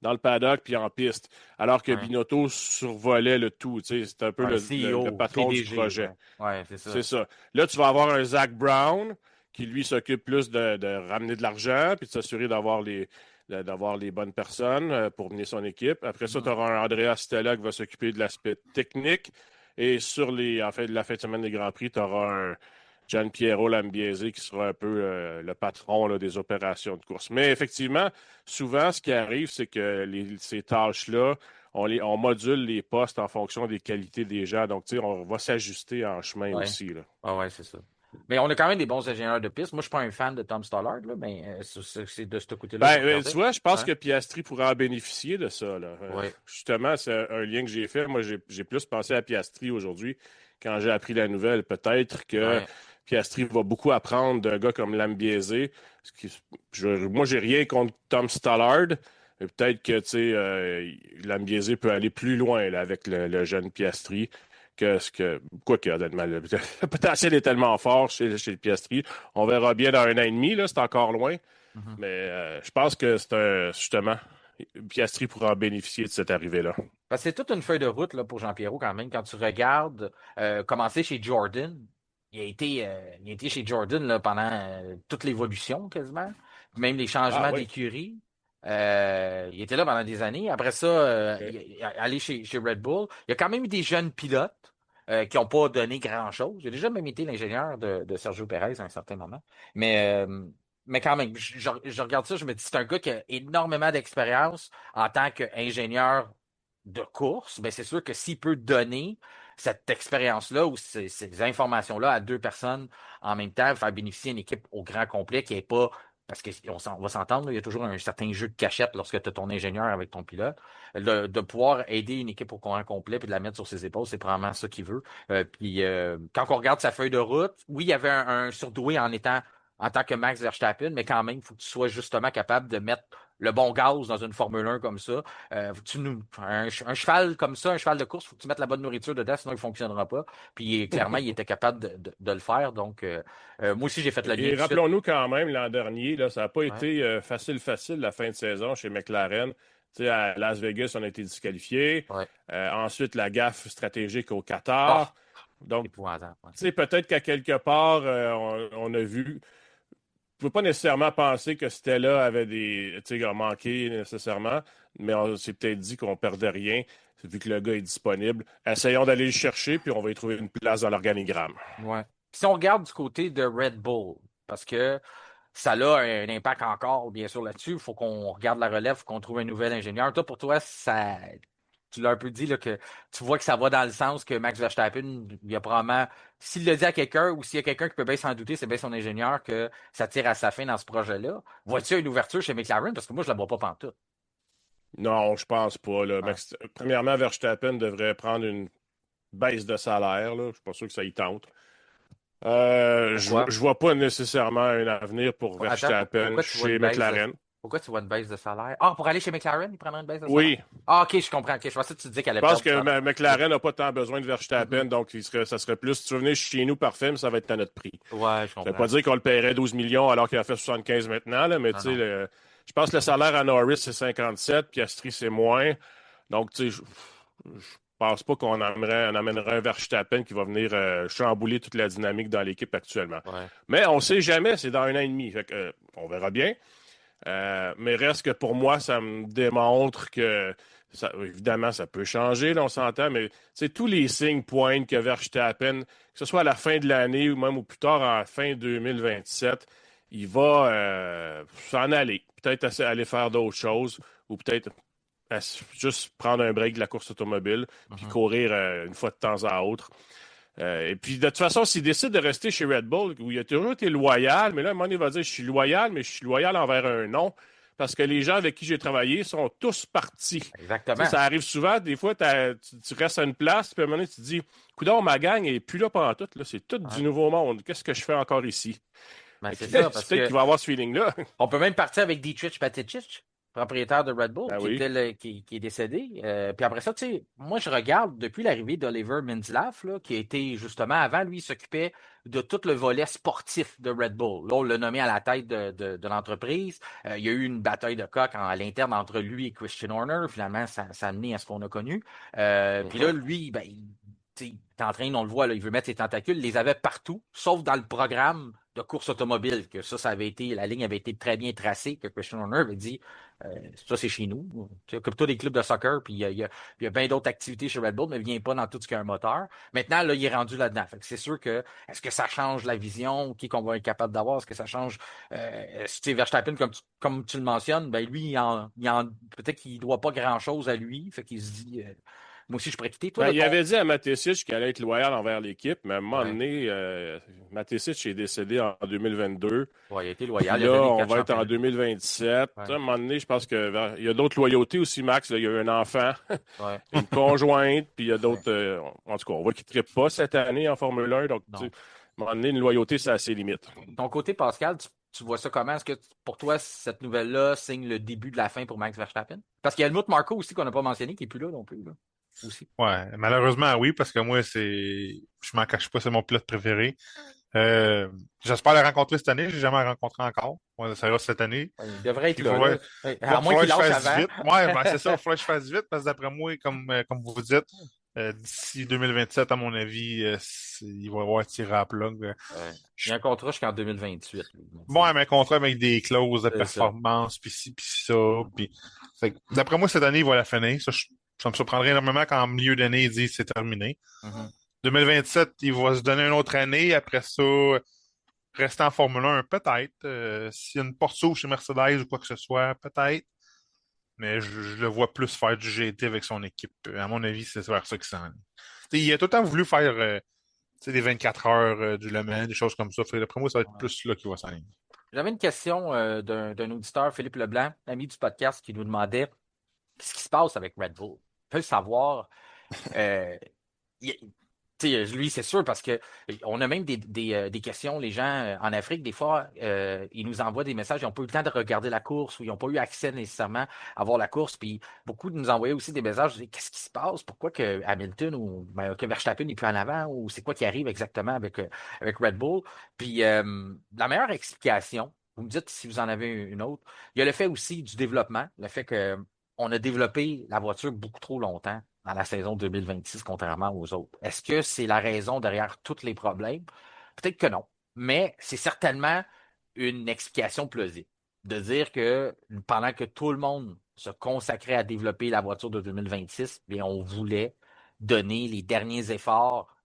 D: dans le paddock puis en piste, alors que Binotto survolait le tout. C'est un peu le patron
B: PDG,
D: du projet.
B: Ouais, c'est ça.
D: C'est ça. Là, tu vas avoir un Zach Brown qui, lui, s'occupe plus de ramener de l'argent puis de s'assurer d'avoir les bonnes personnes pour mener son équipe. Après ça, tu auras un Andrea Stella qui va s'occuper de l'aspect technique. Et sur la fin de semaine des Grands Prix, tu auras un Gianpiero Lambiesi qui sera un peu le patron là, des opérations de course. Mais effectivement, souvent, ce qui arrive, c'est que ces tâches-là, on module les postes en fonction des qualités des gens. Donc, on va s'ajuster en chemin aussi. Là.
B: Ah ouais, c'est ça. Mais on a quand même des bons ingénieurs de piste. Moi, je ne suis pas un fan de Tom Stollard, là, mais c'est de ce côté-là.
D: Tu vois, je pense que Piastri pourrait en bénéficier de ça. Là. Justement, c'est un lien que j'ai fait. Moi, j'ai plus pensé à Piastri aujourd'hui quand j'ai appris la nouvelle. Peut-être que Piastri va beaucoup apprendre d'un gars comme Lambiesi. Moi, j'ai rien contre Tom Stollard. Mais peut-être que Lambiesi peut aller plus loin là, avec le jeune Piastri. Quoique, honnêtement, le potentiel est tellement fort chez le Piastri. On verra bien dans 1 an et demi, là, c'est encore loin. Mais je pense que justement, Piastri pourra en bénéficier de cette arrivée-là.
B: C'est toute une feuille de route là, pour Jean-Pierrot quand même. Quand tu regardes commencer chez Jordan, il a été chez Jordan là, pendant toute l'évolution quasiment, même les changements d'écurie. Il était là pendant des années. Après ça, aller chez Red Bull. Il y a quand même eu des jeunes pilotes. qui n'ont pas donné grand-chose. J'ai déjà même été l'ingénieur de Sergio Pérez à un certain moment. Mais quand même, je regarde ça, je me dis, c'est un gars qui a énormément d'expérience en tant qu'ingénieur de course. Ben, c'est sûr que s'il peut donner cette expérience-là ou ces informations-là à deux personnes en même temps, faire bénéficier une équipe au grand complet qui n'est pas. Parce qu'on va s'entendre, là, il y a toujours un certain jeu de cachette lorsque tu as ton ingénieur avec ton pilote. De pouvoir aider une équipe au grand complet et de la mettre sur ses épaules, c'est probablement ça qu'il veut. Quand on regarde sa feuille de route, oui, il y avait un surdoué en tant que Max Verstappen, mais quand même, il faut que tu sois justement capable de mettre le bon gaz dans une Formule 1 comme ça. Un cheval comme ça, un cheval de course, il faut que tu mettes la bonne nourriture dedans, sinon il ne fonctionnera pas. Puis clairement, il était capable de le faire. Donc, moi aussi, j'ai fait le lien.
D: Et rappelons-nous quand même, l'an dernier, là, ça n'a pas
B: Ouais.
D: été facile la fin de saison chez McLaren. Tu sais, à Las Vegas, on a été disqualifiés.
B: Ouais.
D: Ensuite, la gaffe stratégique au Qatar. Donc,
B: Épouvantable.
D: tu sais, peut-être qu'à quelque part, on a vu. Je ne peux pas nécessairement penser que Stella avait manqué nécessairement, mais on s'est peut-être dit qu'on ne perdait rien, vu que le gars est disponible. Essayons d'aller le chercher, puis on va y trouver une place dans l'organigramme.
B: Ouais. Si on regarde du côté de Red Bull, parce que ça a un impact encore, bien sûr, là-dessus, il faut qu'on regarde la relève, il faut qu'on trouve un nouvel ingénieur. Toi, pour toi, tu l'as un peu dit, là, que tu vois que ça va dans le sens que Max Verstappen, il y a probablement, s'il le dit à quelqu'un ou s'il y a quelqu'un qui peut bien s'en douter, c'est bien son ingénieur que ça tire à sa fin dans ce projet-là. Vois-tu une ouverture chez McLaren? Parce que moi, je ne la vois pas pantoute.
D: Non, je pense pas. Là. Premièrement, Verstappen devrait prendre une baisse de salaire. Là. Je suis pas sûr que ça y tente. Je vois pas nécessairement un avenir pour Verstappen chez McLaren.
B: Pourquoi tu vois une baisse de salaire? Ah, pour aller chez McLaren, il prendrait une baisse de salaire?
D: Oui.
B: Ah, ok, je comprends. Okay, je pensais que tu disais qu'elle allait
D: Je pense
B: perdre.
D: que McLaren n'a pas tant besoin de Verstappen, donc ça serait plus. Si tu veux venir chez nous, parfait, mais ça va être à notre prix.
B: Ouais, je comprends.
D: Ça ne veut pas dire qu'on le paierait 12 millions alors qu'il a fait 75 maintenant, là, mais tu sais, je pense que le salaire à Norris, c'est 57, puis Astrid, c'est moins. Donc, tu sais, je pense pas qu'on amènerait un Verstappen qui va venir chambouler toute la dynamique dans l'équipe actuellement.
B: Ouais.
D: Mais on ne sait jamais, c'est dans 1 an et demi. Fait que, on verra bien. Mais reste que pour moi, ça me démontre que, évidemment, ça peut changer, là, on s'entend, mais tous les signes pointent que Verstappen, que ce soit à la fin de l'année ou même au plus tard en fin 2027, il va s'en aller. Peut-être aller faire d'autres choses ou peut-être juste prendre un break de la course automobile puis courir une fois de temps à autre. Et puis, de toute façon, s'il décide de rester chez Red Bull, où il a toujours été loyal, mais là, à un moment donné, il va dire, je suis loyal, mais je suis loyal envers un nom, parce que les gens avec qui j'ai travaillé sont tous partis.
B: Exactement.
D: Ça arrive souvent, des fois, tu restes à une place, puis à un moment donné, tu te dis, coudonc, ma gang n'est plus là pendant tout, là, c'est tout du nouveau monde. Qu'est-ce que je fais encore ici?
B: Ben, c'est ça, parce
D: peut-être qu'il va avoir ce feeling-là.
B: On peut même partir avec Dietrich Mateschitz, propriétaire de Red Bull, qui est décédé. Puis après ça, tu sais, moi, je regarde depuis l'arrivée d'Oliver Minzlaff, là, qui a été justement, avant, lui, il s'occupait de tout le volet sportif de Red Bull. Là, on l'a nommé à la tête de l'entreprise. Il y a eu une bataille de coq à l'interne entre lui et Christian Horner. Finalement, ça a amené à ce qu'on a connu. Puis là, lui, ben, il est en train, on le voit, là, il veut mettre ses tentacules, il les avait partout, sauf dans le programme de course automobile, que ça avait été, la ligne avait été très bien tracée, que Christian Horner avait dit, ça c'est chez nous. Comme toi, des clubs de soccer, puis il y a bien d'autres activités chez Red Bull, mais il vient pas dans tout ce qui a un moteur. Maintenant, là, il est rendu là-dedans. Fait que c'est sûr que, est-ce que ça change la vision qu'on va être capable d'avoir? Est-ce que ça change, si Verstappen, comme tu le mentionnes, ben lui, peut-être qu'il doit pas grand-chose à lui, fait qu'il se dit, moi aussi, je pourrais quitter. Toi,
D: il avait dit à Matesic qu'il allait être loyal envers l'équipe, mais à un moment donné, Matesic est décédé en 2022.
B: Ouais, il a été loyal.
D: Là, on va être en 2027. Ouais. À un moment donné, je pense qu'il y a d'autres loyautés aussi, Max. Là, il y a eu un enfant, une conjointe, puis il y a d'autres... en tout cas, on voit qu'il ne trippe pas cette année en Formule 1. Donc, à un moment donné, une loyauté, c'est à ses limites.
B: Ton côté, Pascal, tu vois ça comment? Est-ce que pour toi, cette nouvelle-là signe le début de la fin pour Max Verstappen? Parce qu'il y a Helmut Marko aussi qu'on n'a pas mentionné, qui n'est plus là non plus. Là. Aussi.
C: Ouais, malheureusement, oui, parce que moi, je m'en cache pas, c'est mon pilote préféré. J'espère le rencontrer cette année. Je l'ai jamais rencontré encore. Ouais, ça sera cette année.
B: Il devrait être là. À moins qu'il lâche avant.
C: Vite. Ouais, ben, c'est ça. Il faudrait que je fasse vite parce que d'après moi, comme vous dites, d'ici 2027, à mon avis, il va y avoir tiré à plat.
B: Il y a un contrat jusqu'en 2028.
C: Ouais, mais un contrat avec des clauses de performance, puis ci, puis ça. Puis... D'après moi, cette année, il va la finir. Ça me surprendrait énormément quand en milieu d'année, il dit c'est terminé. 2027, il va se donner une autre année. Après ça, rester en Formule 1, peut-être. S'il y a une porte s'ouvre chez Mercedes ou quoi que ce soit, peut-être. Mais je le vois plus faire du GT avec son équipe. À mon avis, c'est vers ça qu'il s'en est. Il a tout le temps voulu faire des 24 heures du Le Mans, des choses comme ça. D'après moi, ça va être plus là qu'il va s'en aller.
B: J'avais une question d'un auditeur, Philippe Leblanc, ami du podcast, qui nous demandait qu'est-ce qui se passe avec Red Bull. On peut le savoir. Euh, lui, c'est sûr, parce que on a même des questions. Les gens en Afrique, des fois, ils nous envoient des messages. Ils n'ont pas eu le temps de regarder la course ou ils n'ont pas eu accès nécessairement à voir la course. Puis beaucoup nous envoyaient aussi des messages. Qu'est-ce qui se passe? Pourquoi que Hamilton ou que Verstappen n'est plus en avant? Ou c'est quoi qui arrive exactement avec Red Bull? Puis la meilleure explication, vous me dites si vous en avez une autre, il y a le fait aussi du développement, le fait que on a développé la voiture beaucoup trop longtemps dans la saison 2026, contrairement aux autres. Est-ce que c'est la raison derrière tous les problèmes? Peut-être que non, mais c'est certainement une explication plausible. De dire que pendant que tout le monde se consacrait à développer la voiture de 2026, bien, on voulait donner les derniers efforts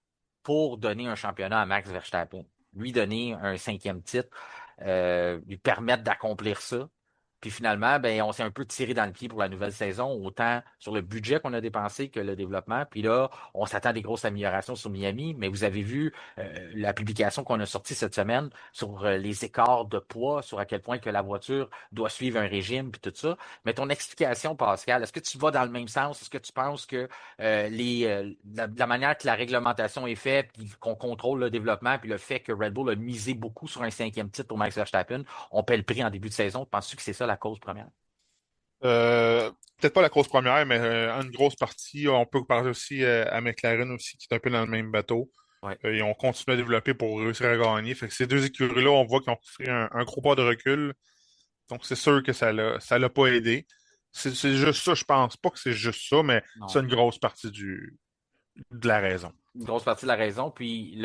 B: pour donner un championnat à Max Verstappen. Lui donner un 5e titre, lui permettre d'accomplir ça. Puis finalement, ben, on s'est un peu tiré dans le pied pour la nouvelle saison, autant sur le budget qu'on a dépensé que le développement. Puis là, on s'attend à des grosses améliorations sur Miami, mais vous avez vu la publication qu'on a sortie cette semaine sur les écarts de poids, sur à quel point que la voiture doit suivre un régime, puis tout ça. Mais ton explication, Pascal, est-ce que tu vas dans le même sens? Est-ce que tu penses que la manière que la réglementation est faite, puis qu'on contrôle le développement, puis le fait que Red Bull a misé beaucoup sur un 5e titre pour Max Verstappen, on paie le prix en début de saison? Penses-tu que c'est ça la cause première?
C: Peut-être pas la cause première, mais une grosse partie. On peut parler aussi à McLaren aussi, qui est un peu dans le même bateau.
B: Ouais.
C: Ils ont continué à développer pour réussir à gagner. Fait que ces deux écuries-là, on voit qu'ils ont fait un gros pas de recul. Donc c'est sûr que ça l'a pas aidé. C'est juste ça, je pense pas que c'est juste ça, mais c'est
B: Non.
C: une grosse partie de la raison.
B: Une grosse partie de la raison. Puis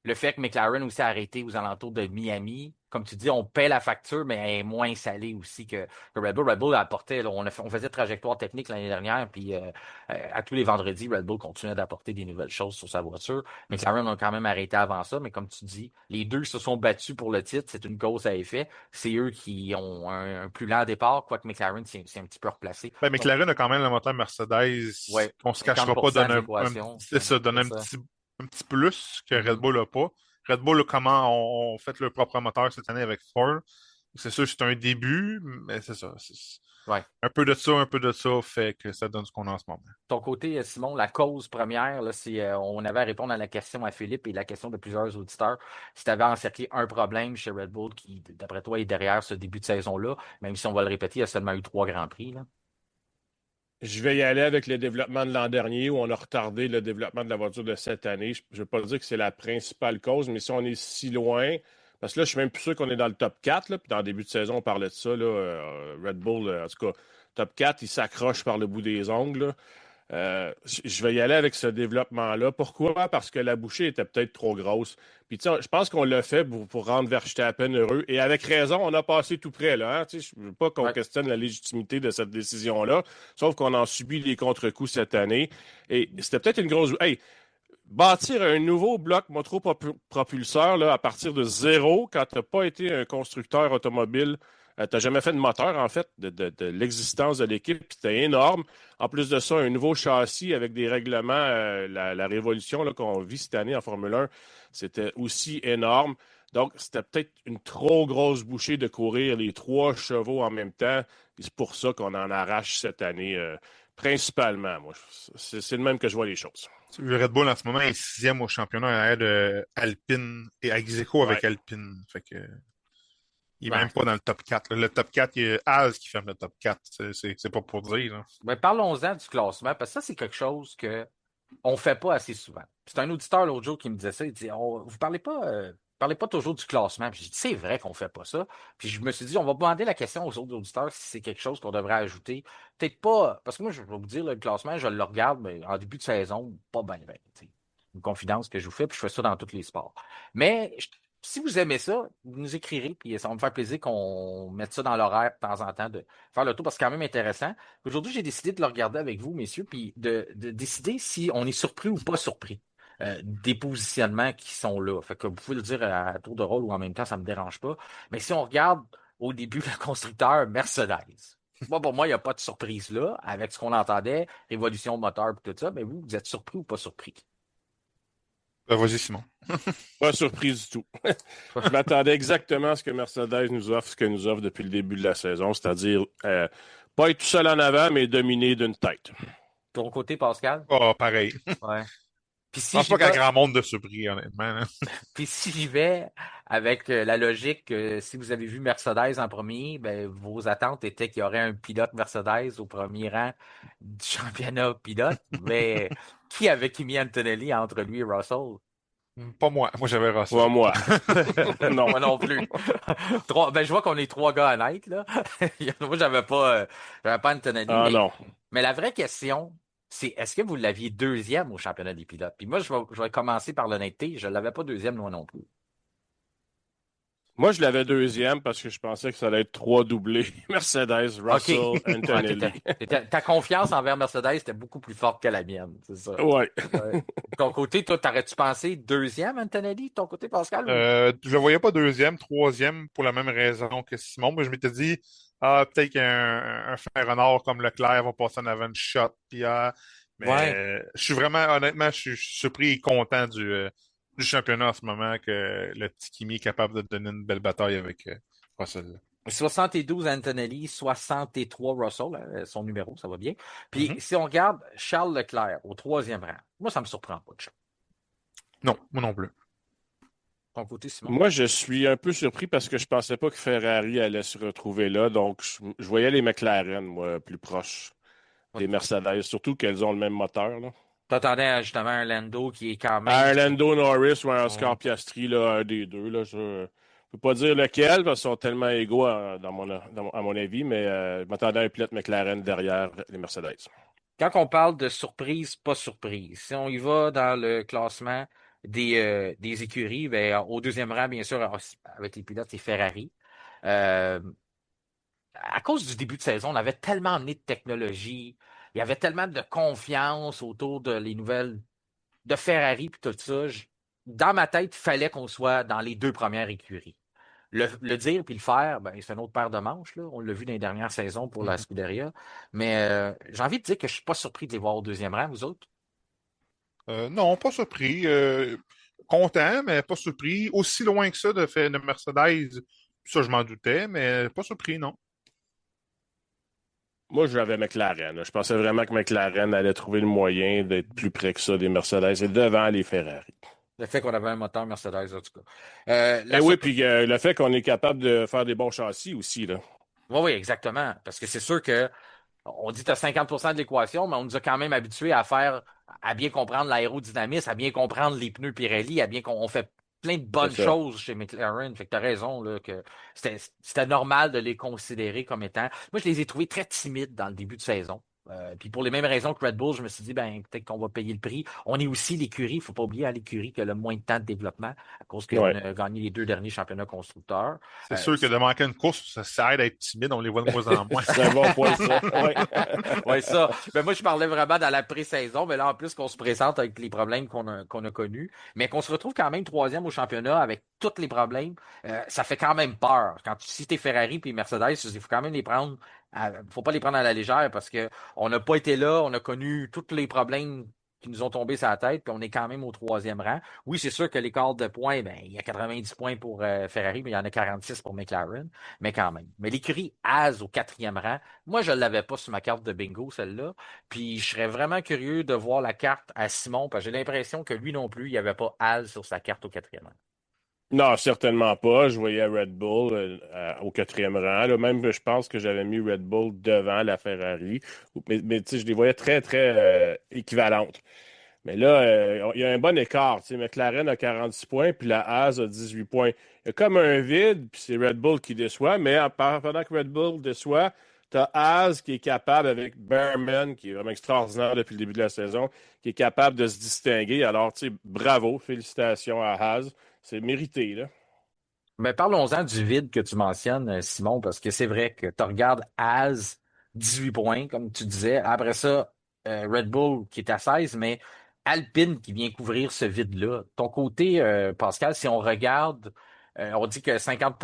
B: le fait que McLaren aussi a arrêté aux alentours de Miami, comme tu dis, on paie la facture, mais elle est moins salée aussi que Red Bull. Red Bull apportait, là, on faisait trajectoire technique l'année dernière, puis à tous les vendredis, Red Bull continuait d'apporter des nouvelles choses sur sa voiture. McLaren a quand même arrêté avant ça, mais comme tu dis, les deux se sont battus pour le titre, c'est une cause à effet. C'est eux qui ont un plus lent départ, quoique McLaren c'est un petit peu replacé.
C: Ben,
B: Donc,
C: McLaren a quand même le moteur Mercedes
B: ouais,
C: qu'on se cachera pas
B: 50%
C: donner
B: d'équation.
C: c'est ça, donner
B: C'est ça.
C: un petit plus que Red
B: Mhm.
C: Bull n'a pas. Red Bull, comment on fait leur propre moteur cette année avec Ford. C'est sûr, c'est un début, mais c'est ça.
B: Ouais.
C: Un peu de ça fait que ça donne ce qu'on a en ce moment.
B: Ton côté, Simon, la cause première, là, on avait à répondre à la question à Philippe et la question de plusieurs auditeurs. Si tu avais encerclé un problème chez Red Bull qui, d'après toi, est derrière ce début de saison-là, même si on va le répéter, il y a seulement eu 3 Grands Prix. Là.
D: Je vais y aller avec le développement de l'an dernier où on a retardé le développement de la voiture de cette année. Je ne veux pas dire que c'est la principale cause, mais si on est si loin, parce que là, je suis même plus sûr qu'on est dans le top 4. Là, puis dans le début de saison, on parlait de ça. Là, Red Bull, en tout cas, top 4, il s'accroche par le bout des ongles. Là. Je vais y aller avec ce développement-là. Pourquoi? Parce que la bouchée était peut-être trop grosse. Puis, tu sais, je pense qu'on l'a fait pour rendre Verstappen heureux. Et avec raison, on a passé tout près, là. Hein? Tu sais, je ne veux pas qu'on questionne la légitimité de cette décision-là, sauf qu'on en subit les contre-coups cette année. Et c'était peut-être une grosse... Hey, bâtir un nouveau bloc motopropulseur là, à partir de zéro, quand tu n'as pas été un constructeur automobile, tu n'as jamais fait de moteur, en fait, de l'existence de l'équipe, puis c'était énorme. En plus de ça, un nouveau châssis avec des règlements, la révolution là, qu'on vit cette année en Formule 1, c'était aussi énorme. Donc, c'était peut-être une trop grosse bouchée de courir les 3 chevaux en même temps. C'est pour ça qu'on en arrache cette année, principalement. Moi, c'est le même que je vois les choses.
C: Le Red Bull en ce moment est 6e au championnat à l'aide de Alpine et ex aequo avec
D: Ouais.
C: Alpine. Fait que il n'est
B: Ouais.
C: même pas dans le top 4. Là. Le top 4, il y a Haas qui ferme le top 4. C'est pas pour dire. Là.
B: Ben, parlons-en du classement, parce que ça, c'est quelque chose que on ne fait pas assez souvent. C'est un auditeur l'autre jour qui me disait ça. Il dit vous parlez pas toujours du classement. Puis j'ai dit c'est vrai qu'on ne fait pas ça. Puis je me suis dit on va demander la question aux autres auditeurs si c'est quelque chose qu'on devrait ajouter. Peut-être pas, parce que moi, je vais vous dire, le classement, je le regarde mais en début de saison, pas bien. Une confidence que je vous fais, puis je fais ça dans tous les sports. Mais si vous aimez ça, vous nous écrirez, puis ça va me faire plaisir qu'on mette ça dans l'horaire de temps en temps de faire le tour, parce que c'est quand même intéressant. Aujourd'hui, j'ai décidé de le regarder avec vous, messieurs, puis de décider si on est surpris ou pas surpris. des positionnements qui sont là. Fait que vous pouvez le dire à tour de rôle ou en même temps, ça me dérange pas. Mais si on regarde au début le constructeur Mercedes, moi, pour moi, il n'y a pas de surprise là, avec ce qu'on entendait, révolution moteur et tout ça, mais vous êtes surpris ou pas surpris?
C: Vas-y, Simon.
D: Pas surpris du tout. Je m'attendais exactement à ce que Mercedes nous offre, ce que nous offre depuis le début de la saison, c'est-à-dire pas être tout seul en avant, mais dominer d'une tête.
B: Ton côté, Pascal?
C: Ah, pareil.
B: Ouais. Puis
C: Je
B: si
C: pense
B: j'y
C: pas qu'il y a
B: vais,
C: grand monde de surpris, honnêtement, là.
B: puis si j'y vais avec la logique que si vous avez vu Mercedes en premier, ben, vos attentes étaient qu'il y aurait un pilote Mercedes au premier rang du championnat pilote, mais qui avait Kimi Antonelli entre lui et Russell?
C: Pas moi. Moi, j'avais
D: Pas
C: Russell.
D: moi. Non.
B: Moi non plus. Ben, je vois qu'on est trois gars honnêtes, là. Moi, j'avais pas Antonelli,
D: Ah non.
B: mais la vraie question, c'est est-ce que vous l'aviez deuxième au championnat des pilotes? Puis moi, je vais commencer par l'honnêteté. Je l'avais pas deuxième, moi non plus.
D: Moi, je l'avais deuxième parce que je pensais que ça allait être 3 doublés. Mercedes,
B: OK.
D: Russell,
B: Ouais,
D: Antonelli.
B: ta confiance envers Mercedes était beaucoup plus forte que la mienne, c'est ça.
D: Ouais.
B: Ouais. De ton côté, toi, t'aurais-tu pensé deuxième, Antonelli, de ton côté, Pascal?
C: Je le voyais pas deuxième, troisième pour la même raison que Simon. Moi, je m'étais dit, peut-être qu'un fin renard comme Leclerc va passer en avant de shot. Puis,
B: Ouais.
C: mais je suis vraiment, honnêtement, je suis surpris et content du championnat en ce moment que le petit Kimi est capable de donner une belle bataille avec Russell.
B: 72 Antonelli, 63 Russell, son numéro, ça va bien. Puis
C: Mhm.
B: si on regarde Charles Leclerc au troisième rang, moi, ça me surprend pas de Charles.
C: Non, moi non plus.
B: Ton côté, Simon?
D: Moi, je suis un peu surpris parce que je pensais pas que Ferrari allait se retrouver là. Donc, je voyais les McLaren, moi, plus proches des Mercedes, surtout qu'elles ont le même moteur, là.
B: T'attendais à, justement un Lando qui est quand même.
D: À Lando Norris ou un
B: Ouais.
D: Oscar Piastri, là, un des deux. Là, je ne peux pas dire lequel, parce qu'ils sont tellement égaux à mon avis, mais je m'attendais à un pilote McLaren derrière les Mercedes.
B: Quand on parle de surprise, pas surprise, si on y va dans le classement des écuries, ben, au deuxième rang, bien sûr, avec les pilotes, c'est Ferrari. Euh, à cause du début de saison, on avait tellement amené de technologie, il y avait tellement de confiance autour de les nouvelles de Ferrari puis tout ça. Dans ma tête, il fallait qu'on soit dans les deux premières écuries. Le dire puis le faire, ben, c'est une autre paire de manches. Là. On l'a vu dans les dernières saisons pour la
C: Mhm.
B: Scuderia. Mais j'ai envie de dire que je suis pas surpris de les voir au deuxième rang, vous autres.
C: Non, pas surpris. Content, mais pas surpris. Aussi loin que ça de Mercedes, ça, je m'en doutais, mais pas surpris, non.
D: Moi, j'avais McLaren. Je pensais vraiment que McLaren allait trouver le moyen d'être plus près que ça des Mercedes et devant les Ferrari.
B: Le fait qu'on avait un moteur Mercedes, en tout cas.
D: Et oui, puis le fait qu'on est capable de faire des bons châssis aussi, là.
B: Oui, oui, exactement. Parce que c'est sûr que on dit que tu as 50% de l'équation, mais on nous a quand même habitués à bien comprendre l'aérodynamisme, à bien comprendre les pneus Pirelli, on fait plein de
D: C'est
B: bonnes
D: ça.
B: choses chez McLaren. Fait que tu as raison, là, que c'était normal de les considérer comme étant. Moi, je les ai trouvés très timides dans le début de saison. Puis pour les mêmes raisons que Red Bull, je me suis dit, ben, peut-être qu'on va payer le prix. On est aussi l'écurie, il ne faut pas oublier à l'écurie qui a le moins de temps de développement à cause qu'on
D: Ouais.
B: a gagné les deux derniers championnats constructeurs.
C: C'est sûr que de manquer une course, ça aide à être timide, on les voit de moins en moins.
D: C'est un bon point, ça. Ouais.
B: Oui, ça. Mais moi, je parlais vraiment dans la pré-saison, mais là, en plus, qu'on se présente avec les problèmes qu'on a connus, mais qu'on se retrouve quand même troisième au championnat avec tous les problèmes, ça fait quand même peur. Quand tu cites Ferrari puis Mercedes, il faut quand même les prendre. Faut pas les prendre à la légère parce que on n'a pas été là, on a connu tous les problèmes qui nous ont tombé sur la tête, puis on est quand même au troisième rang. Oui, c'est sûr que l'écart de points, ben, il y a 90 points pour Ferrari, mais il y en a 46 pour McLaren, mais quand même. Mais l'écurie Haas au quatrième rang, moi, je ne l'avais pas sur ma carte de bingo, celle-là. Puis je serais vraiment curieux de voir la carte à Simon, parce que j'ai l'impression que lui non plus, il n'y avait pas Haas sur sa carte au quatrième rang.
D: Non, certainement pas. Je voyais Red Bull au quatrième rang. Là, même, je pense que j'avais mis Red Bull devant la Ferrari. Mais tu sais, je les voyais très, très équivalentes. Mais là, il y a un bon écart. Tu sais, McLaren a 46 points, puis la Haas a 18 points. Il y a comme un vide, puis c'est Red Bull qui déçoit. Mais pendant que Red Bull déçoit, tu as Haas qui est capable, avec Behrman, qui est vraiment extraordinaire depuis le début de la saison, qui est capable de se distinguer. Alors, tu sais, bravo, félicitations à Haas. C'est mérité, là.
B: Mais parlons-en du vide que tu mentionnes, Simon, parce que c'est vrai que tu regardes Haas, 18 points, comme tu disais. Après ça, Red Bull qui est à 16, mais Alpine qui vient couvrir ce vide-là. Ton côté, Pascal, si on regarde, on dit que 50%,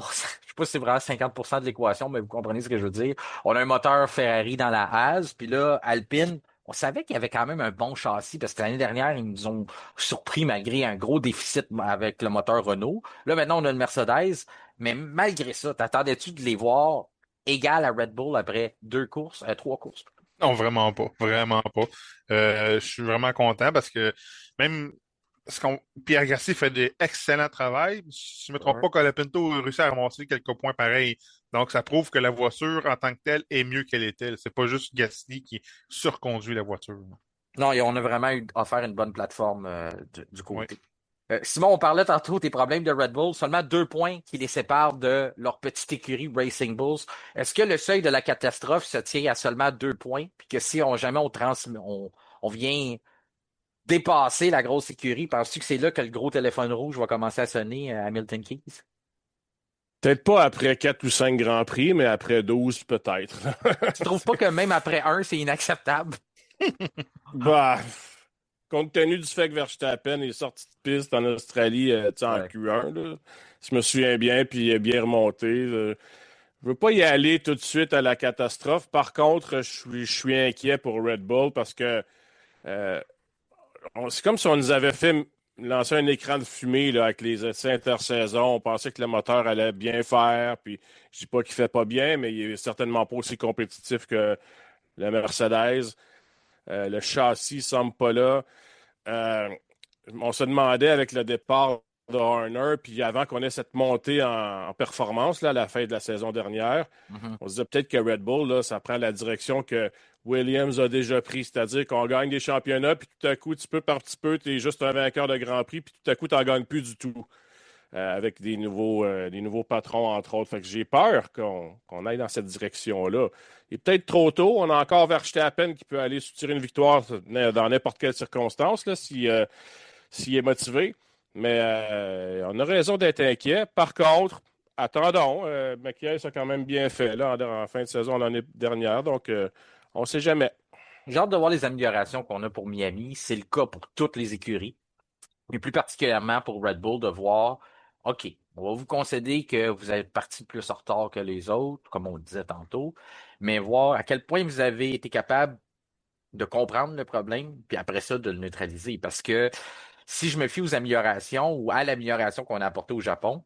B: je sais pas si c'est vraiment 50% de l'équation, mais vous comprenez ce que je veux dire. On a un moteur Ferrari dans la Haas, puis là, Alpine, on savait qu'il y avait quand même un bon châssis parce que l'année dernière, ils nous ont surpris malgré un gros déficit avec le moteur Renault. Là, maintenant, on a le Mercedes, mais malgré ça, t'attendais-tu de les voir égal à Red Bull après trois courses?
C: Non, vraiment pas. Vraiment pas. Je suis vraiment content parce que même Pierre Gasly fait des excellents travail. Si je ne me trompe
B: Ouais.
C: pas, Colapinto a réussi à ramasser quelques points pareils. Donc, ça prouve que la voiture, en tant que telle, est mieux qu'elle était. C'est pas juste Gasly qui surconduit la voiture.
B: Non, et on a vraiment offert une bonne plateforme du
C: Oui.
B: côté. Simon, on parlait tantôt des problèmes de Red Bull, seulement 2 points qui les séparent de leur petite écurie Racing Bulls. Est-ce que le seuil de la catastrophe se tient à seulement 2 points, puis que si jamais on vient dépasser la grosse écurie, penses-tu que c'est là que le gros téléphone rouge va commencer à sonner à Milton Keynes?
D: Peut-être pas après 4 ou 5 Grands Prix, mais après 12 peut-être.
B: Tu trouves pas que même après un, c'est inacceptable?
D: Bah, compte tenu du fait que Verstappen est sorti de piste en Australie en
B: Ouais.
D: Q1, là, si je me souviens bien, puis il est bien remonté. Je veux pas y aller tout de suite à la catastrophe. Par contre, je suis inquiet pour Red Bull parce que euh, c'est comme si on nous avait fait lancer un écran de fumée là, avec les essais intersaison. On pensait que le moteur allait bien faire. Puis je dis pas qu'il fait pas bien, mais il est certainement pas aussi compétitif que la Mercedes. Le châssis ne semble pas là. Euh, on se demandait avec le départ de Horner, puis avant qu'on ait cette montée en performance là, à la fin de la saison dernière,
B: Mhm.
D: on se disait peut-être que Red Bull, là, ça prend la direction que Williams a déjà pris, c'est-à-dire qu'on gagne des championnats, puis tout à coup, petit peu par petit peu, tu es juste un vainqueur de Grand Prix, puis tout à coup, tu n'en gagnes plus du tout. Avec des nouveaux patrons, entre autres. Fait que j'ai peur qu'on aille dans cette direction-là. Il est peut-être trop tôt. On a encore Verstappen qui peut aller soutirer une victoire dans n'importe quelle circonstance, là, s'il est motivé. Mais on a raison d'être inquiet. Par contre, attendons. Macias a quand même bien fait là, en fin de saison l'année dernière. Donc, on ne sait jamais.
B: J'ai hâte de voir les améliorations qu'on a pour Miami. C'est le cas pour toutes les écuries. Mais plus particulièrement pour Red Bull, de voir, OK, on va vous concéder que vous êtes parti plus en retard que les autres, comme on le disait tantôt, mais voir à quel point vous avez été capable de comprendre le problème, puis après ça, de le neutraliser. Parce que si je me fie aux améliorations ou à l'amélioration qu'on a apportée au Japon,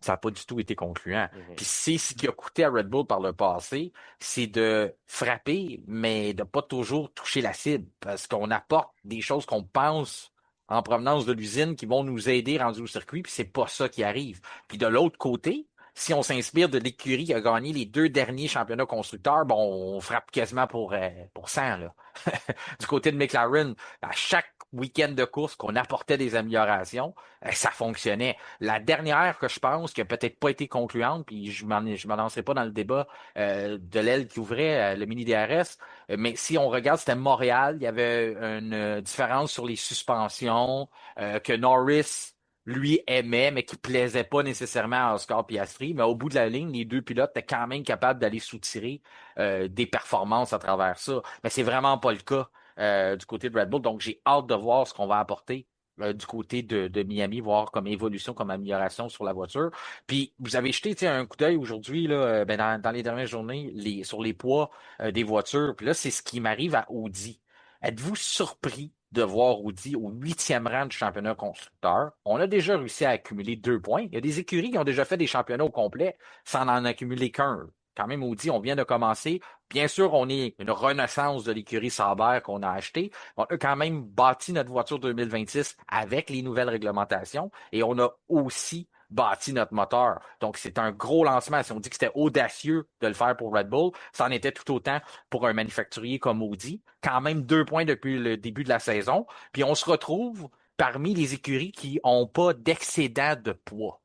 B: ça n'a pas du tout été concluant.
D: Mhm.
B: Puis c'est ce qui a coûté à Red Bull par le passé, c'est de frapper, mais de pas toujours toucher la cible, parce qu'on apporte des choses qu'on pense en provenance de l'usine qui vont nous aider rendus au circuit, puis c'est pas ça qui arrive. Puis de l'autre côté, si on s'inspire de l'écurie qui a gagné les 2 derniers championnats constructeurs, bon, on frappe quasiment pour 100, là. Du côté de McLaren, à chaque week-end de course qu'on apportait des améliorations, ça fonctionnait. La dernière que je pense qui a peut-être pas été concluante, puis je m'en lancerai pas dans le débat de l'aile qui ouvrait le mini DRS, mais si on regarde, c'était Montréal, il y avait une différence sur les suspensions que Norris lui aimait, mais qui plaisait pas nécessairement à Oscar Piastri. Mais au bout de la ligne, les deux pilotes étaient quand même capables d'aller soutirer des performances à travers ça. Mais c'est vraiment pas le cas du côté de Red Bull. Donc j'ai hâte de voir ce qu'on va apporter du côté de Miami, voir comme évolution, comme amélioration sur la voiture. Puis vous avez jeté un coup d'œil aujourd'hui, là, dans les dernières journées, sur les poids des voitures. Puis là, c'est ce qui m'arrive à Audi. Êtes-vous surpris de voir Audi au 8e rang du championnat constructeur? On a déjà réussi à accumuler 2 points. Il y a des écuries qui ont déjà fait des championnats au complet sans en accumuler qu'un. Quand même, Audi, on vient de commencer. Bien sûr, on est une renaissance de l'écurie Sauber qu'on a acheté. On a quand même bâti notre voiture 2026 avec les nouvelles réglementations et on a aussi bâti notre moteur. Donc, c'est un gros lancement. Si on dit que c'était audacieux de le faire pour Red Bull, ça en était tout autant pour un manufacturier comme Audi. Quand même 2 points depuis le début de la saison. Puis on se retrouve parmi les écuries qui n'ont pas d'excédent de poids.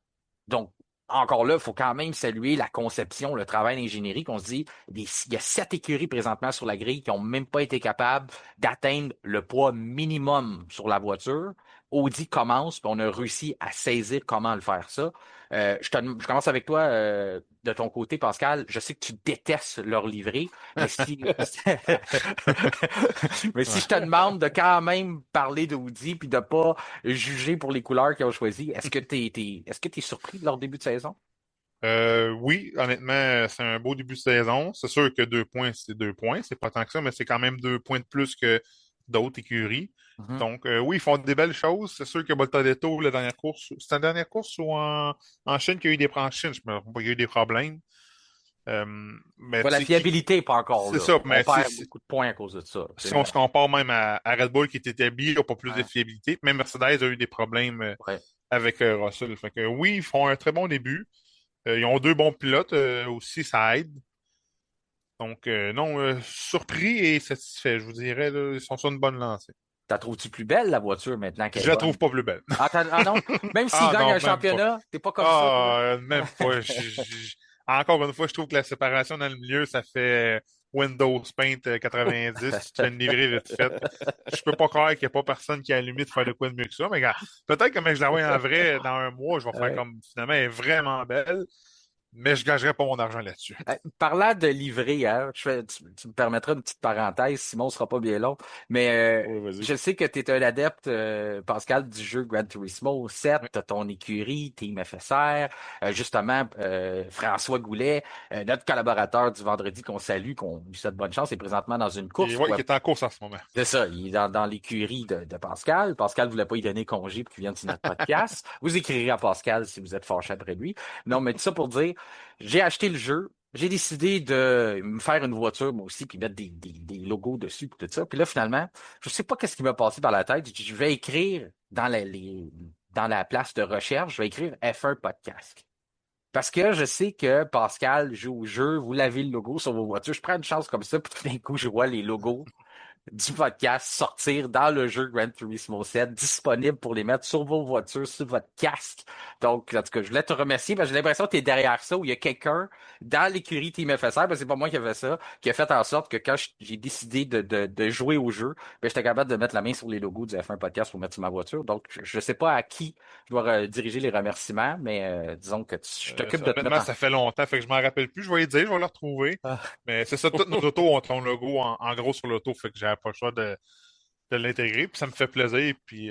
B: Donc, encore là, il faut quand même saluer la conception, le travail d'ingénierie qu'on se dit, il y a 7 écuries présentement sur la grille qui n'ont même pas été capables d'atteindre le poids minimum sur la voiture. Audi commence, puis on a réussi à saisir comment le faire ça. Je commence avec toi de ton côté, Pascal. Je sais que tu détestes leur livret, mais mais si je te demande de quand même parler d'Audi puis de pas juger pour les couleurs qu'ils ont choisies, est-ce que t'es surpris de leur début de saison?
C: Oui, honnêtement, c'est un beau début de saison. C'est sûr que 2 points, c'est 2 points. C'est pas tant que ça, mais c'est quand même 2 points de plus que d'autres écuries.
B: Mhm.
C: Donc, oui, ils font des belles choses. C'est sûr que Boltoretto, la dernière course, c'était la dernière course ou en Chine qu'il y a eu des en Chine, je me rappelle pas, il y a eu des problèmes. Euh, mais
B: Ouais,
C: tu
B: la
C: sais,
B: fiabilité n'est pas encore
C: c'est
B: là.
C: ça,
B: On
C: mais tu sais,
B: perd beaucoup de points à cause de ça.
C: si on se compare même à Red Bull qui est établi, il n'a pas plus de
B: Ouais.
C: fiabilité. Même Mercedes a eu des problèmes
B: Ouais.
C: avec Russell. Fait que oui, ils font un très bon début. Ils ont 2 bons pilotes aussi, ça aide. Donc, non, surpris et satisfait, je vous dirais, là, ils sont sur une bonne lancée.
B: T'as trouves-tu plus belle, la voiture, maintenant qu'elle est
C: Je la trouve
B: bonne?
C: pas plus belle.
B: Ah non? Même s'il
C: Ah
B: gagne
C: non,
B: un
C: même pas.
B: championnat, t'es pas comme ça, toi?
C: Ah, même pas. Encore une fois, je trouve que la séparation dans le milieu, ça fait Windows Paint 90. Tu te fais une livrée vite faite. Je peux pas croire qu'il n'y a pas personne qui a allumé de faire de quoi de mieux que ça. Mais regarde, peut-être que même je la vois en vrai dans un mois, je vais faire
B: Ouais.
C: comme finalement, elle est vraiment belle, mais je gagerai pas mon argent là-dessus.
B: Parlant de livrer, hein, tu me permettras une petite parenthèse, Simon sera pas bien long, mais
D: Oui, vas-y.
B: je sais que tu es un adepte, Pascal, du jeu Gran Turismo 7,
C: Oui.
B: t'as ton écurie, Team FSR, justement, François Goulet, notre collaborateur du vendredi qu'on salue, qu'on lui souhaite bonne chance, est présentement dans une
C: Et
B: course
C: ouais,
B: pour
C: qui est en course en ce moment.
B: c'est ça, il est dans l'écurie de Pascal. Pascal ne voulait pas y donner congé pour qu'il vienne sur notre podcast. Vous écrirez à Pascal si vous êtes fâché après lui. Non, mais tout ça pour dire, j'ai acheté le jeu. J'ai décidé de me faire une voiture, moi aussi, puis mettre des logos dessus, puis tout ça. Puis là, finalement, je sais pas qu'est-ce qui m'a passé par la tête. Je vais écrire dans la place de recherche, je vais écrire F1 Podcast. Parce que je sais que Pascal joue au jeu, vous l'avez le logo sur vos voitures. Je prends une chance comme ça, puis tout d'un coup, je vois les logos du podcast sortir dans le jeu Gran Turismo 7, disponible pour les mettre sur vos voitures, sur votre casque. Donc, en tout cas, je voulais te remercier parce que j'ai l'impression que tu es derrière ça, où il y a quelqu'un dans l'écurie Team FSR, parce que c'est pas moi qui ai fait ça, qui a fait en sorte que quand j'ai décidé de jouer au jeu, ben, j'étais capable de mettre la main sur les logos du F1 Podcast pour mettre sur ma voiture. Donc, je sais pas à qui je dois diriger les remerciements, mais disons que je t'occupe de te mettre
C: Honnêtement,
B: en...
C: ça fait longtemps, fait que je m'en rappelle plus. Je vais y dire, je vais le retrouver.
B: Ah.
C: Mais c'est ça, toutes nos autos ont ton logo en gros sur l'auto, fait que j'avais pas le choix de l'intégrer. Puis ça me fait plaisir. Puis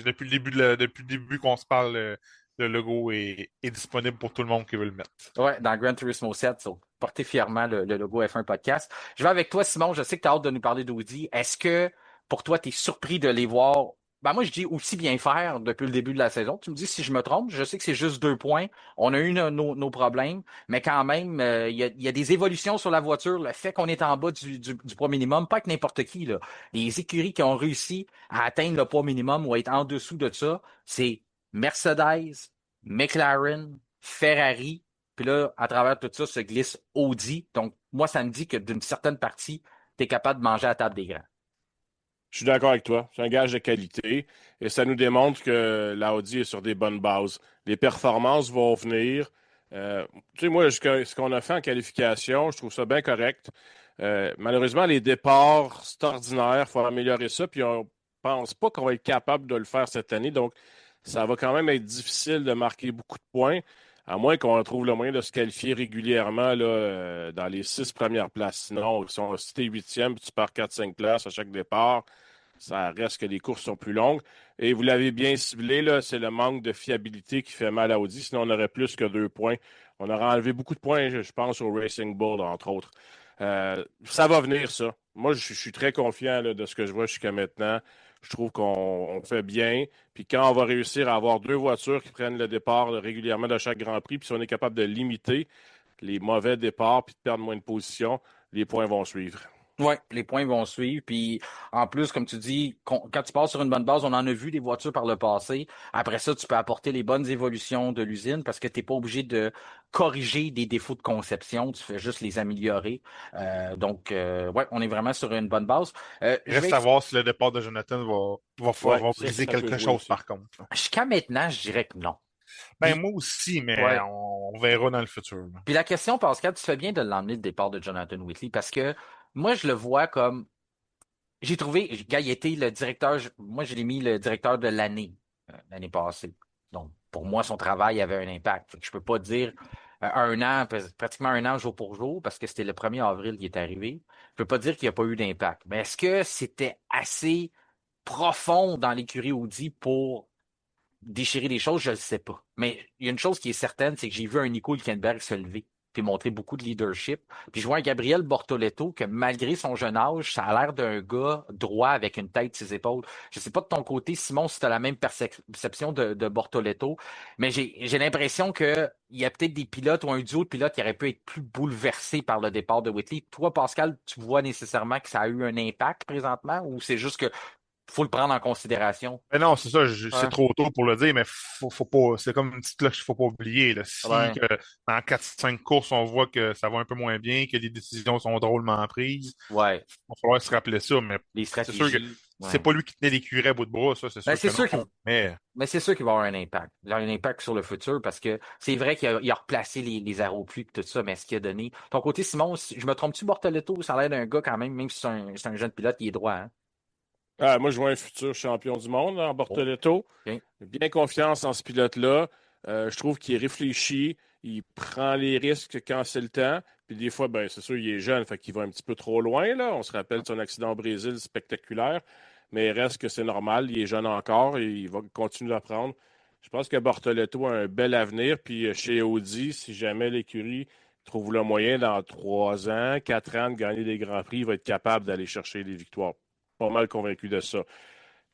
C: depuis le début depuis le début qu'on se parle, le logo est disponible pour tout le monde qui veut le mettre.
B: Ouais, dans Gran Turismo 7, so, portez fièrement le logo F1 Podcast. Je vais avec toi, Simon. Je sais que tu as hâte de nous parler d'Audi. Est-ce que, pour toi, tu es surpris de les voir? Ben, moi, je dis aussi bien faire depuis le début de la saison. Tu me dis si je me trompe. Je sais que c'est juste 2 points. On a eu nos problèmes, mais quand même, il y a des évolutions sur la voiture. Le fait qu'on est en bas du poids minimum, pas que n'importe qui, là. Les écuries qui ont réussi à atteindre le poids minimum ou à être en dessous de ça, c'est Mercedes, McLaren, Ferrari. Puis là, à travers tout ça, se glisse Audi. Donc, moi, ça me dit que d'une certaine partie, tu es capable de manger à la table des grands.
D: Je suis d'accord avec toi. C'est un gage de qualité et ça nous démontre que l'Audi est sur des bonnes bases. Les performances vont venir. Tu sais, moi, ce qu'on a fait en qualification, je trouve ça bien correct. Malheureusement, les départs, c'est ordinaire. Il faut améliorer ça. Puis on pense pas qu'on va être capable de le faire cette année. Donc, ça va quand même être difficile de marquer beaucoup de points, à moins qu'on trouve le moyen de se qualifier régulièrement là, dans les 6 premières places. Sinon, si tu es huitième, puis tu pars 4-5 places à chaque départ, ça reste que les courses sont plus longues. Et vous l'avez bien ciblé, là, c'est le manque de fiabilité qui fait mal à Audi. Sinon, on aurait plus que 2 points. On aurait enlevé beaucoup de points, je pense, au Racing Bull, entre autres. Ça va venir, ça. Moi, je suis très confiant là, de ce que je vois jusqu'à maintenant. Je trouve qu'on fait bien. Puis quand on va réussir à avoir 2 voitures qui prennent le départ régulièrement de chaque Grand Prix, puis si on est capable de limiter les mauvais départs puis de perdre moins de position, les points vont suivre.
B: Oui, les points vont suivre. Puis en plus, comme tu dis, quand tu passes sur une bonne base, on en a vu des voitures par le passé. Après ça, tu peux apporter les bonnes évolutions de l'usine parce que tu n'es pas obligé de corriger des défauts de conception. Tu fais juste les améliorer. Ouais, on est vraiment sur une bonne base. Je
C: Reste
B: vais
C: à voir si le départ de Jonathan
D: Ouais,
C: va
D: ça,
C: briser
D: ça peut
C: quelque
D: jouer
C: chose,
D: aussi.
C: par contre.
B: Jusqu'à maintenant, je dirais que non.
C: Ben,
B: Puis,
C: moi aussi, mais
B: ouais.
C: on verra dans le futur, là.
B: Puis la question, Pascal, tu fais bien de l'emmener le départ de Jonathan Whitley parce que moi, je le vois comme j'ai trouvé, quand il était le directeur, moi, je l'ai mis le directeur de l'année passée. Donc, pour moi, son travail avait un impact. Fait que je peux pas dire un an, pratiquement un an jour pour jour, parce que c'était le 1er avril qui est arrivé. Je peux pas dire qu'il n'y a pas eu d'impact. Mais est-ce que c'était assez profond dans l'écurie Audi pour déchirer des choses? Je ne le sais pas. Mais il y a une chose qui est certaine, c'est que j'ai vu un Nico Hülkenberg se lever puis montrer beaucoup de leadership. Puis je vois un Gabriel Bortoleto que malgré son jeune âge, ça a l'air d'un gars droit avec une tête sur ses épaules. Je sais pas de ton côté, Simon, si tu as la même perception de Bortoleto, mais j'ai l'impression que il y a peut-être des pilotes ou un duo de pilotes qui aurait pu être plus bouleversé par le départ de Whitley. Toi, Pascal, tu vois nécessairement que ça a eu un impact présentement ou c'est juste que faut le prendre en considération?
C: Mais non, c'est ça, c'est
B: Ouais.
C: trop tôt pour le dire, mais faut pas, c'est comme une petite cloche qu'il faut pas oublier, là. Si
B: Ouais.
C: que dans 4-5 courses, on voit que ça va un peu moins bien, que les décisions sont drôlement prises,
B: Ouais.
C: il va falloir se rappeler ça, mais
B: Les
C: c'est sûr que
B: stratégies.
C: c'est
B: Ouais.
C: pas lui qui tenait l'écurie à bout de bras, ça, c'est
B: Ben,
C: sûr que non.
B: mais c'est sûr qu'il va avoir un impact. Il va avoir un impact sur le futur parce que c'est vrai qu'il a replacé les aéropluies et tout ça, mais ce qu'il a donné. Ton côté, Simon, je me trompe-tu, Bortoleto, ça a l'air d'un gars quand même si c'est un jeune pilote, il est droit, hein?
D: Ah, moi, je vois un futur champion du monde en
B: Oh,
D: Bortoleto.
B: OK.
D: J'ai bien confiance en ce pilote-là. Je trouve qu'il réfléchit, il prend les risques quand c'est le temps. Puis des fois, ben, c'est sûr, il est jeune, fait qu'il va un petit peu trop loin, là. On se rappelle de son accident au Brésil spectaculaire, mais il reste que c'est normal, il est jeune encore et il va continuer d'apprendre. Je pense que Bortoleto a un bel avenir. Puis chez Audi, si jamais l'écurie trouve le moyen dans 3 ans, 4 ans de gagner des grands prix, il va être capable d'aller chercher des victoires. Pas mal convaincu de ça.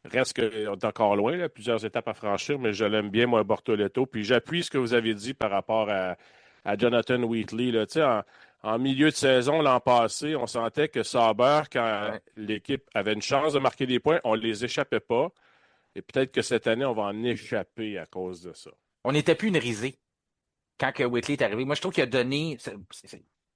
D: Reste qu'on est encore loin, là, plusieurs étapes à franchir, mais je l'aime bien, moi, Bortoleto. Puis j'appuie ce que vous avez dit par rapport à Jonathan Wheatley. Là. Tu sais, en milieu de saison, l'an passé, on sentait que Sauber, quand
B: Ouais.
D: l'équipe avait une chance de marquer des points, on ne les échappait pas. Et peut-être que cette année, on va en échapper à cause de ça.
B: On n'était plus une risée quand que Whitley est arrivé. Moi, je trouve qu'il a donné.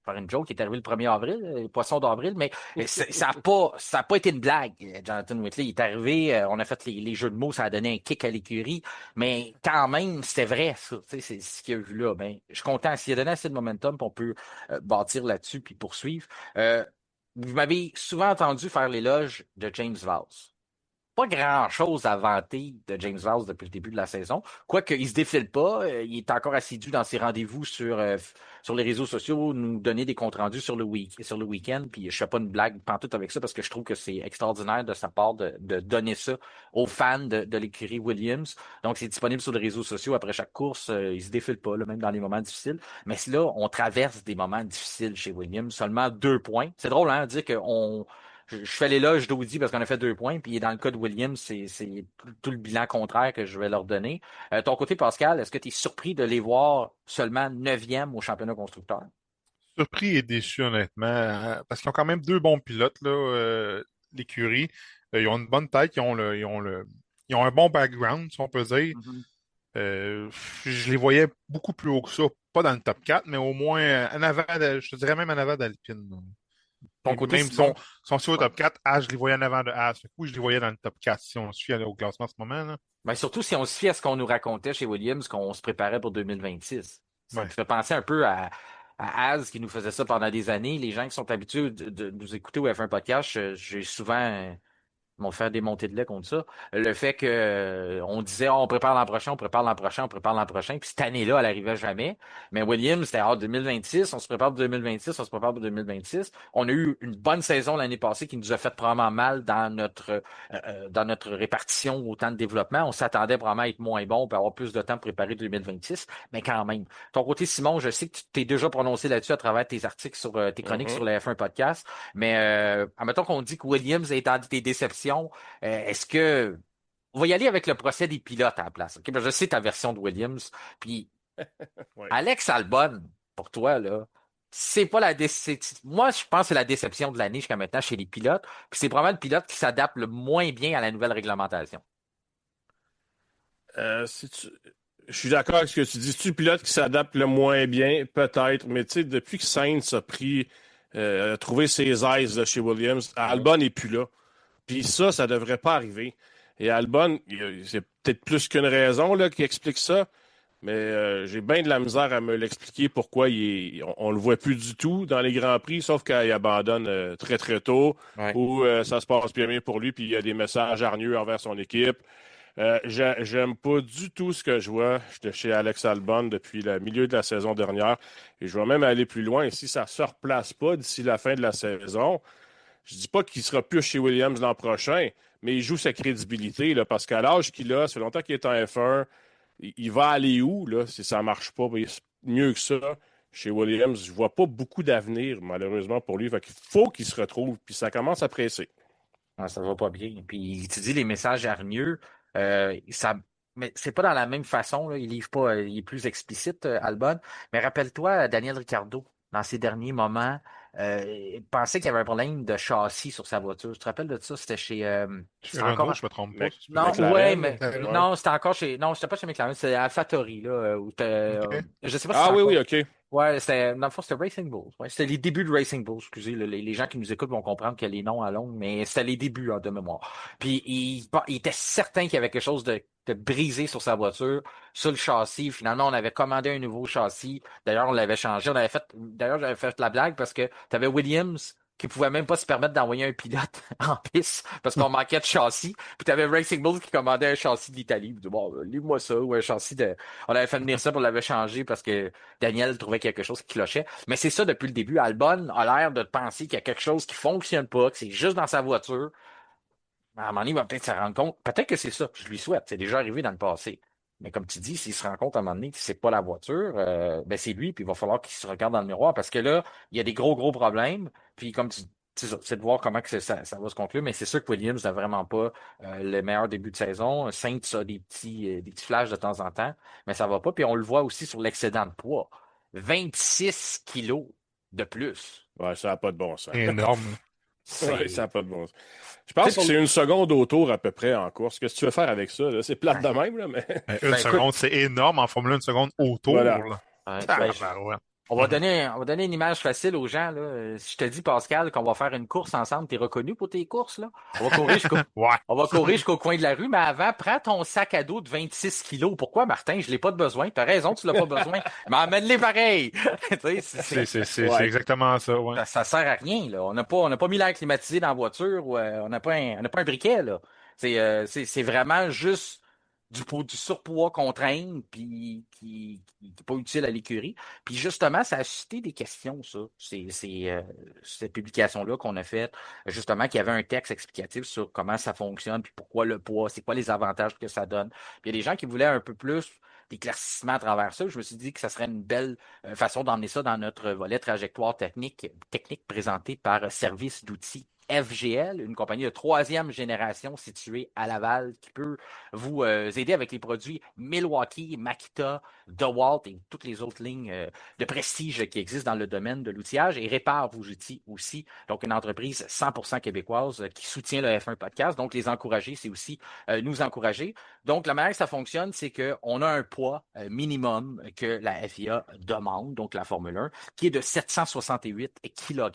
B: Faire une joke, il est arrivé le 1er avril, le poisson d'avril, mais ça a pas été une blague, Jonathan Whitley. Il est arrivé, on a fait les jeux de mots, ça a donné un kick à l'écurie, mais quand même, c'était vrai, ça. Tu sais, c'est ce qu'il y a vu là. Ben, je suis content. S'il a donné assez de momentum, puis on peut bâtir là-dessus puis poursuivre. Vous m'avez souvent entendu faire l'éloge de James Valls. Pas grand-chose à vanter de James Valls depuis le début de la saison. Quoique, il se défile pas. Il est encore assidu dans ses rendez-vous sur les réseaux sociaux, nous donner des comptes rendus sur le week-end. Puis je fais pas une blague pantoute avec ça parce que je trouve que c'est extraordinaire de sa part de donner ça aux fans de l'écurie Williams. Donc, c'est disponible sur les réseaux sociaux après chaque course. Il se défile pas, là, même dans les moments difficiles. Mais là, on traverse des moments difficiles chez Williams. Seulement 2 points. C'est drôle, hein, de dire qu'on je fais l'éloge d'Audi parce qu'on a fait 2 points, puis dans le cas de Williams, c'est tout le bilan contraire que je vais leur donner. Ton côté, Pascal, est-ce que tu es surpris de les voir seulement 9e au championnat constructeur?
C: Surpris et déçu, honnêtement, parce qu'ils ont quand même deux bons pilotes, là, l'écurie. Ils ont une bonne tête, ils ont un bon background, si on peut dire.
B: Mhm.
C: Euh, je les voyais beaucoup plus haut que ça, pas dans le top 4, mais au moins en avant, je te dirais même en avant d'Alpine.
B: Ton
C: Et
B: côté,
C: même si on,
B: Simon?
C: si on suit au
B: Ouais.
C: top 4, je les voyais en avant de As. Fait que oui, je les voyais dans le top 4 si on suit au classement en ce moment, là.
B: Ben, surtout si on se fie à ce qu'on nous racontait chez Williams, qu'on se préparait pour 2026. Ça me
C: Ouais.
B: fait penser un peu à Az qui nous faisait ça pendant des années. Les gens qui sont habitués de nous écouter au F1 Podcast, j'ai souvent m'ont fait des montées de lait contre ça. Le fait que on disait on prépare l'an prochain, on prépare l'an prochain, on prépare l'an prochain, puis cette année-là, elle arrivait jamais. Mais Williams, c'était 2026, on se prépare pour 2026, on se prépare pour 2026. On a eu une bonne saison l'année passée qui nous a fait probablement mal dans notre répartition au temps de développement. On s'attendait probablement à être moins bon pour avoir plus de temps pour préparer 2026, mais quand même. Ton côté, Simon, je sais que tu t'es déjà prononcé là-dessus à travers tes articles sur tes chroniques sur
D: Mhm.
B: le F1 Podcast. Mais admettons qu'on dit que Williams est dans des déceptions, est-ce que on va y aller avec le procès des pilotes à la place. OK? Parce que je sais ta version de Williams. Puis
D: Ouais.
B: Alex Albon, pour toi, là, c'est pas la moi, je pense que c'est la déception de l'année jusqu'à maintenant chez les pilotes. Puis c'est probablement le pilote qui s'adapte le moins bien à la nouvelle réglementation.
D: Si tu- Je suis d'accord avec ce que tu dis. C'est-tu le pilote qui s'adapte le moins bien? Peut-être. Mais tu sais, depuis que Sainz a trouvé ses aises là, chez Williams,
B: Ouais.
D: Albon n'est plus là. Puis ça devrait pas arriver. Et Albon, c'est peut-être plus qu'une raison là, qui explique ça. mais j'ai bien de la misère à me l'expliquer pourquoi on le voit plus du tout dans les Grands Prix, sauf quand il abandonne très, très tôt,
B: Ouais.
D: ou ça se passe bien pour lui, puis il y a des messages hargneux envers son équipe. J'aime pas du tout ce que je vois. J'étais chez Alex Albon depuis le milieu de la saison dernière et je vais même aller plus loin. Et si ça ne se replace pas d'ici la fin de la saison, je dis pas qu'il sera plus chez Williams l'an prochain, mais il joue sa crédibilité là, parce qu'à l'âge qu'il a, ça fait longtemps qu'il est en F1, il va aller où là, si ça ne marche pas? Ben, mieux que ça. Chez Williams, je ne vois pas beaucoup d'avenir, malheureusement, pour lui. Fait qu'il faut qu'il se retrouve, puis ça commence à presser.
B: Ah, ça va pas bien. Puis tu dis les messages hargneux, mais c'est pas dans la même façon, là. Il livre pas, il est plus explicite, Albon. Mais rappelle-toi, Daniel Ricciardo, dans ses derniers moments, il pensait qu'il y avait un problème de châssis sur sa voiture. Tu te rappelles de ça? C'était chez
C: Chez
B: c'était
C: Renault,
B: encore.
C: je me trompe pas.
B: Non,
D: McLaren,
B: ouais, mais
C: ouais.
B: non, c'était encore chez. Non, c'était pas chez McLaren, c'était AlphaTauri, là,
C: OK.
B: je sais pas si c'est
D: Ah oui,
B: encore.
D: oui, OK.
B: Ouais, dans le fond, c'était Racing Bulls. Ouais, c'était les débuts de Racing Bulls, excusez. Là, les gens qui nous écoutent vont comprendre que les noms à longue, mais c'était les débuts de mémoire. Puis il était certain qu'il y avait quelque chose de brisé sur sa voiture, sur le châssis. Finalement, on avait commandé un nouveau châssis. D'ailleurs, on l'avait changé. D'ailleurs, j'avais fait la blague parce que tu avais Williams qui pouvait même pas se permettre d'envoyer un pilote en piste parce qu'on manquait de châssis. Puis tu avais Racing Bulls qui commandait un châssis d'Italie. Puis, bon, livre-moi ça, ou un châssis de. On avait fait venir ça, pour l'avait changé parce que Daniel trouvait quelque chose qui clochait. Mais c'est ça depuis le début. Albon a l'air de penser qu'il y a quelque chose qui fonctionne pas, que c'est juste dans sa voiture. À un moment donné, il va peut-être se rendre compte. Peut-être que c'est ça. Je lui souhaite. C'est déjà arrivé dans le passé. Mais comme tu dis, s'il se rend compte à un moment donné que c'est pas la voiture, ben c'est lui, puis il va falloir qu'il se regarde dans le miroir parce que là, il y a des gros, gros problèmes. Puis comme tu c'est de voir comment que ça va se conclure. Mais c'est sûr que Williams n'a vraiment pas le meilleur début de saison. Saints a des petits flashs de temps en temps, mais ça va pas. Puis on le voit aussi sur l'excédent de poids. 26 kilos de plus.
D: Ouais, ça n'a pas de bon sens.
C: Énorme.
D: Ouais, ça n'a pas de bon sens. Je
B: Tu sais,
D: pense que c'est une seconde au tour à peu près en course. Qu'est-ce que tu veux faire avec ça? Là? C'est plate de même, là, mais
C: Une
B: Ben, écoute,
C: seconde, c'est énorme. En Formule 1, une seconde autour.
D: voilà.
C: Là.
B: ben,
C: Tabarouette.
B: on va donner une image facile aux gens, là. Si je te dis, Pascal, qu'on va faire une course ensemble, t'es reconnu pour tes courses, là?
C: Ouais.
B: On va courir jusqu'au coin de la rue, mais avant, prends ton sac à dos de 26 kilos. Pourquoi, Martin? Je l'ai pas de besoin. T'as raison, tu l'as pas besoin. Mais emmène-les pareil. Tu sais,
C: C'est exactement ça. Ouais.
B: ça sert à rien, là. On n'a pas mis l'air climatisé dans la voiture ou on n'a pas on n'a pas un briquet, là. C'est vraiment juste du surpoids qu'on traîne, puis qui n'est pas utile à l'écurie. Puis justement, ça a suscité des questions, ça. Cette publication-là qu'on a faite, justement, qu'il y avait un texte explicatif sur comment ça fonctionne, puis pourquoi le poids, c'est quoi les avantages que ça donne. Puis il y a des gens qui voulaient un peu plus d'éclaircissement à travers ça. Je me suis dit que ça serait une belle façon d'emmener ça dans notre volet trajectoire technique présenté par Service d'outils FGL, une compagnie de troisième génération située à Laval qui peut vous aider avec les produits Milwaukee, Makita, DeWalt et toutes les autres lignes de prestige qui existent dans le domaine de l'outillage et répare vos outils aussi. Donc, une entreprise 100% québécoise qui soutient le F1 Podcast. Donc, les encourager, c'est aussi nous encourager. Donc, la manière que ça fonctionne, c'est qu'on a un poids minimum que la FIA demande, donc la Formule 1, qui est de 768 kg.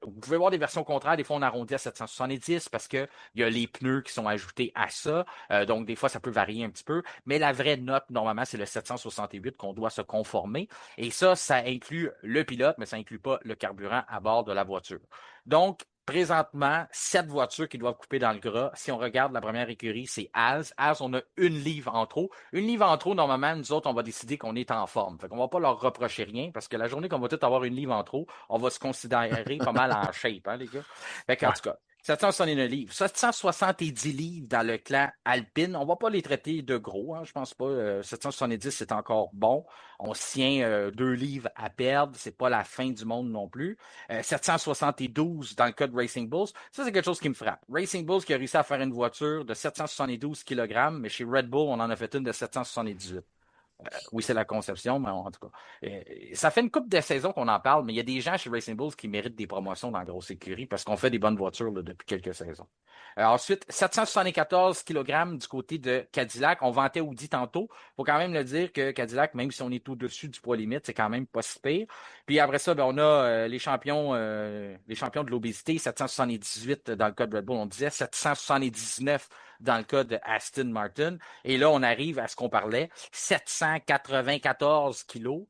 B: Vous pouvez voir des versions contraires. Des fois, on arrondit à 770 parce qu'il y a les pneus qui sont ajoutés à ça. Donc, des fois, ça peut varier un petit peu. Mais la vraie note, normalement, c'est le 768 qu'on doit se conformer. Et ça inclut le pilote, mais ça inclut pas le carburant à bord de la voiture. Donc, présentement, 7 voitures qui doivent couper dans le gras. Si on regarde la première écurie, c'est As. As, on a une livre en trop. Une livre en trop, normalement, nous autres, on va décider qu'on est en forme. Fait qu'on va pas leur reprocher rien parce que la journée qu'on va tout avoir une livre en trop, on va se considérer pas mal en shape, hein, les gars. Fait qu'en tout cas, 769 livres. 770 livres dans le clan Alpine. On va pas les traiter de gros, hein, je pense pas. 770, c'est encore bon. On se tient 2 livres à perdre. C'est pas la fin du monde non plus. 772 dans le cas de Racing Bulls. Ça, c'est quelque chose qui me frappe. Racing Bulls qui a réussi à faire une voiture de 772 kg, mais chez Red Bull, on en a fait une de 778. Oui, c'est la conception, mais en tout cas. Ça fait une couple de saisons qu'on en parle, mais il y a des gens chez Racing Bulls qui méritent des promotions dans la grosse écurie parce qu'on fait des bonnes voitures là, depuis quelques saisons. Ensuite, 774 kg du côté de Cadillac. On vantait Audi tantôt. Il faut quand même le dire que Cadillac, même si on est au-dessus du poids limite, c'est quand même pas si pire. Puis après ça, ben, on a les champions de l'obésité, 778 dans le cas de Red Bull, on disait 779 dans le cas de Aston Martin. Et là, on arrive à ce qu'on parlait, 794 kilos.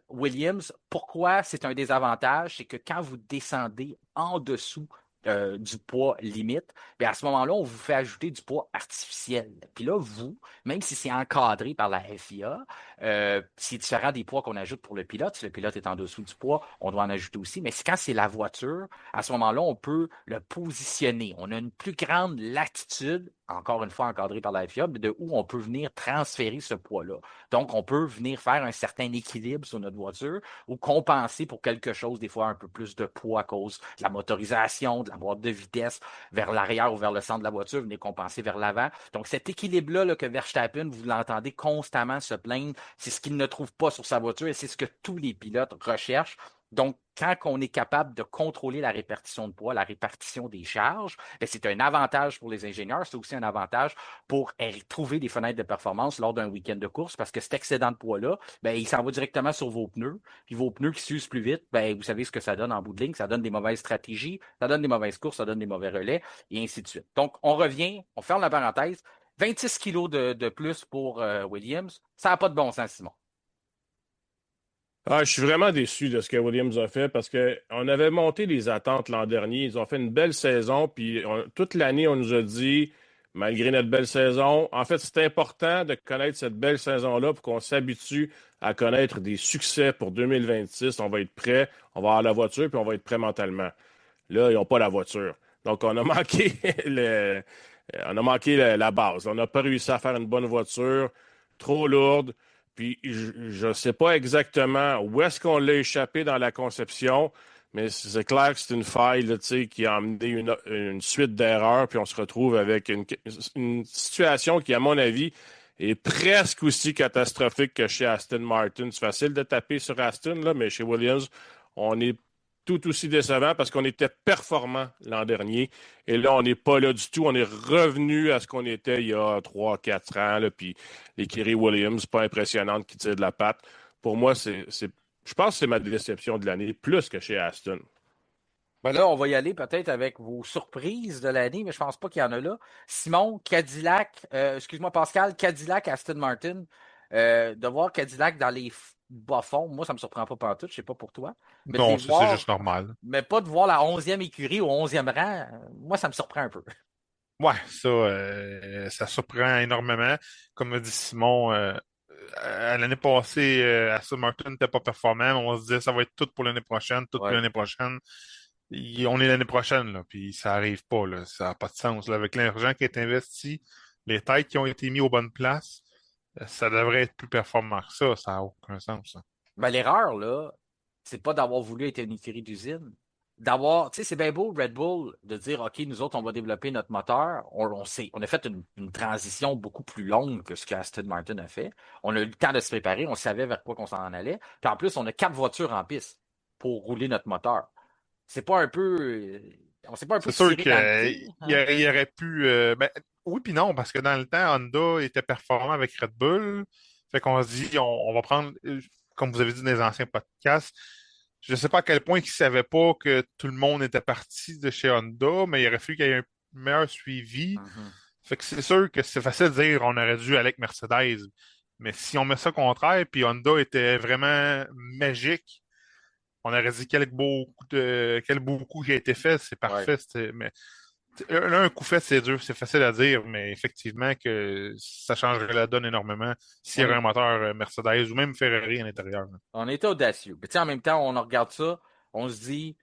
B: Williams, pourquoi c'est un désavantage? C'est que quand vous descendez en dessous du poids limite, bien à ce moment-là, on vous fait ajouter du poids artificiel. Puis là, vous, même si c'est encadré par la FIA, c'est différent des poids qu'on ajoute pour le pilote. Si le pilote est en dessous du poids, on doit en ajouter aussi. Mais quand c'est la voiture, à ce moment-là, on peut le positionner. On a une plus grande latitude, encore une fois encadré par la FIA, de où on peut venir transférer ce poids-là. Donc, on peut venir faire un certain équilibre sur notre voiture ou compenser pour quelque chose, des fois un peu plus de poids à cause de la motorisation, de la boîte de vitesse vers l'arrière ou vers le centre de la voiture, venir compenser vers l'avant. Donc, cet équilibre-là là, que Verstappen, vous l'entendez constamment se plaindre, c'est ce qu'il ne trouve pas sur sa voiture et c'est ce que tous les pilotes recherchent. Donc, quand on est capable de contrôler la répartition de poids, la répartition des charges, bien, c'est un avantage pour les ingénieurs, c'est aussi un avantage pour trouver des fenêtres de performance lors d'un week-end de course parce que cet excédent de poids-là, bien, il s'en va directement sur vos pneus. Puis vos pneus qui s'usent plus vite, bien, vous savez ce que ça donne en bout de ligne. Ça donne des mauvaises stratégies, ça donne des mauvaises courses, ça donne des mauvais relais et ainsi de suite. Donc, on revient, on ferme la parenthèse. 26 kilos de plus pour Williams. Ça n'a pas de bon sens, Simon.
D: Je suis vraiment déçu de ce que Williams a fait parce qu'on avait monté les attentes l'an dernier. Ils ont fait une belle saison, puis toute l'année, on nous a dit, malgré notre belle saison, en fait, c'est important de connaître cette belle saison-là pour qu'on s'habitue à connaître des succès pour 2026. On va être prêt, on va avoir la voiture, puis on va être prêt mentalement. Là, ils n'ont pas la voiture. Donc, on a manqué la base. On n'a pas réussi à faire une bonne voiture, trop lourde. Puis, je ne sais pas exactement où est-ce qu'on l'a échappé dans la conception, mais c'est clair que c'est une faille là, qui a amené une suite d'erreurs, puis on se retrouve avec une situation qui, à mon avis, est presque aussi catastrophique que chez Aston Martin. C'est facile de taper sur Aston, là, mais chez Williams, on est tout aussi décevant parce qu'on était performant l'an dernier. Et là, on n'est pas là du tout. On est revenu à ce qu'on était il y a 3-4 ans. Là, puis l'écurie Williams, pas impressionnante, qui tire de la patte. Pour moi, je pense que c'est ma déception de l'année, plus que chez Aston.
B: Ben là, on va y aller peut-être avec vos surprises de l'année, mais je pense pas qu'il y en a là. Simon, Cadillac, excuse-moi Pascal, Cadillac, Aston Martin, de voir Cadillac dans les bas-fonds, moi ça me surprend pas pantoute, je sais pas pour toi. Mais
C: Non,
B: de les
C: ça, c'est
B: voir,
C: juste normal.
B: mais pas de voir la 11e écurie au 11e rang, moi ça me surprend un peu.
C: Ouais, ça surprend énormément. Comme a dit Simon, l'année passée, Aston Martin n'était pas performant. On se disait ça va être tout pour l'année prochaine, tout pour
B: Ouais.
C: l'année prochaine. On est l'année prochaine, là, puis ça arrive pas, là. Ça n'a pas de sens. Là. Avec l'argent qui est investi, les têtes qui ont été mis aux bonnes places, ça devrait être plus performant que ça n'a aucun sens. Ça.
B: Ben, l'erreur, là, c'est pas d'avoir voulu être une écurie d'usine. D'avoir, tu sais, c'est bien beau, Red Bull, de dire, OK, nous autres, on va développer notre moteur. On a fait une transition beaucoup plus longue que ce qu'Aston Martin a fait. On a eu le temps de se préparer, on savait vers quoi qu'on s'en allait. Puis en plus, on a 4 voitures en piste pour rouler notre moteur. C'est pas un peu. On s'est pas un peu
C: C'est sûr
B: tiré
C: qu'il
B: dans le pied, hein?
C: aurait pu. Ben, oui, puis non, parce que dans le temps, Honda était performant avec Red Bull. Fait qu'on se dit, on va prendre, comme vous avez dit dans les anciens podcasts, je ne sais pas à quel point ils ne savaient pas que tout le monde était parti de chez Honda, mais il aurait fallu qu'il y ait un meilleur suivi.
B: Mhm.
C: Fait que c'est sûr que c'est facile de dire on aurait dû aller avec Mercedes. Mais si on met ça au contraire, puis Honda était vraiment magique, on aurait dit quel beau coup qui a été fait, c'est
B: Ouais.
C: parfait. Mais là, un coup fait, c'est dur, c'est facile à dire, mais effectivement que ça changerait la donne énormément s'il y
B: On
C: avait
B: est,
C: un moteur Mercedes ou même Ferrari à l'intérieur. Là.
B: on était audacieux. Mais tu sais, en même temps, on regarde ça, on se dit,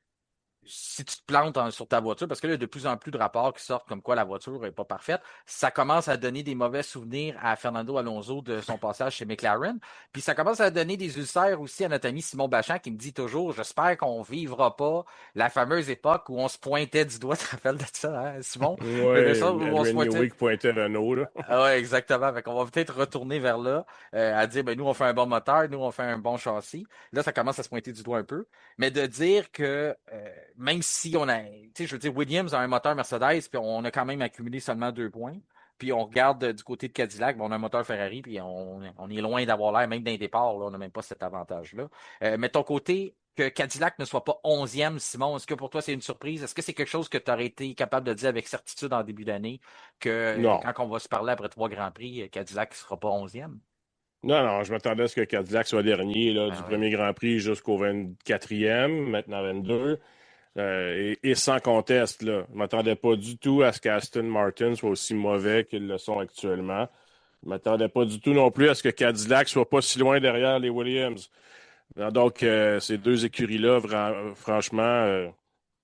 B: si tu te plantes sur ta voiture, parce que là, il y a de plus en plus de rapports qui sortent comme quoi la voiture n'est pas parfaite, ça commence à donner des mauvais souvenirs à Fernando Alonso de son passage chez McLaren. Puis ça commence à donner des ulcères aussi à notre ami Simon Bachand qui me dit toujours, j'espère qu'on vivra pas la fameuse époque où on se pointait du doigt, tu te rappelles de ça, hein, Simon? De
D: Ouais,
B: ça, où on se
D: Adrian
B: pointait.
D: Newey qui pointait Renault, là.
B: Ah ouais, exactement. Fait qu'on va peut-être retourner vers là, à dire, ben, nous, on fait un bon moteur, nous, on fait un bon châssis. Là, ça commence à se pointer du doigt un peu. Mais de dire que, même si on a, tu sais, je veux dire, Williams a un moteur Mercedes, puis on a quand même accumulé seulement 2 points. Puis on regarde du côté de Cadillac, ben, on a un moteur Ferrari, puis on est loin d'avoir l'air, même d'un départ, là, on n'a même pas cet avantage-là. Mais ton côté, que Cadillac ne soit pas 11e, Simon? Est-ce que pour toi, c'est une surprise? Est-ce que c'est quelque chose que tu aurais été capable de dire avec certitude en début d'année, que
D: Non.
B: quand on va se parler après 3 Grands Prix, Cadillac ne sera pas 11e?
D: Non, je m'attendais à ce que Cadillac soit dernier là, du
B: Ben oui.
D: premier Grand Prix jusqu'au 24e, maintenant 22. Et sans conteste, là. Je ne m'attendais pas du tout à ce qu'Aston Martin soit aussi mauvais qu'ils le sont actuellement. Je ne m'attendais pas du tout non plus à ce que Cadillac soit pas si loin derrière les Williams. Donc, ces deux écuries-là, franchement,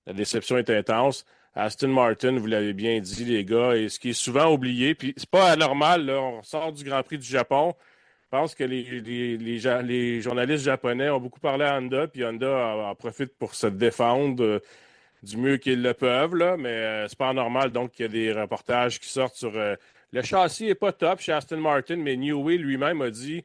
D: la déception est intense. Aston Martin, vous l'avez bien dit, les gars, et ce qui est souvent oublié, puis c'est pas anormal, là, on sort du Grand Prix du Japon. Je pense que les journalistes japonais ont beaucoup parlé à Honda, puis Honda en profite pour se défendre du mieux qu'ils le peuvent, là, mais c'est pas anormal donc qu'il y a des reportages qui sortent sur le châssis est pas top chez Aston Martin, mais Newey lui-même a dit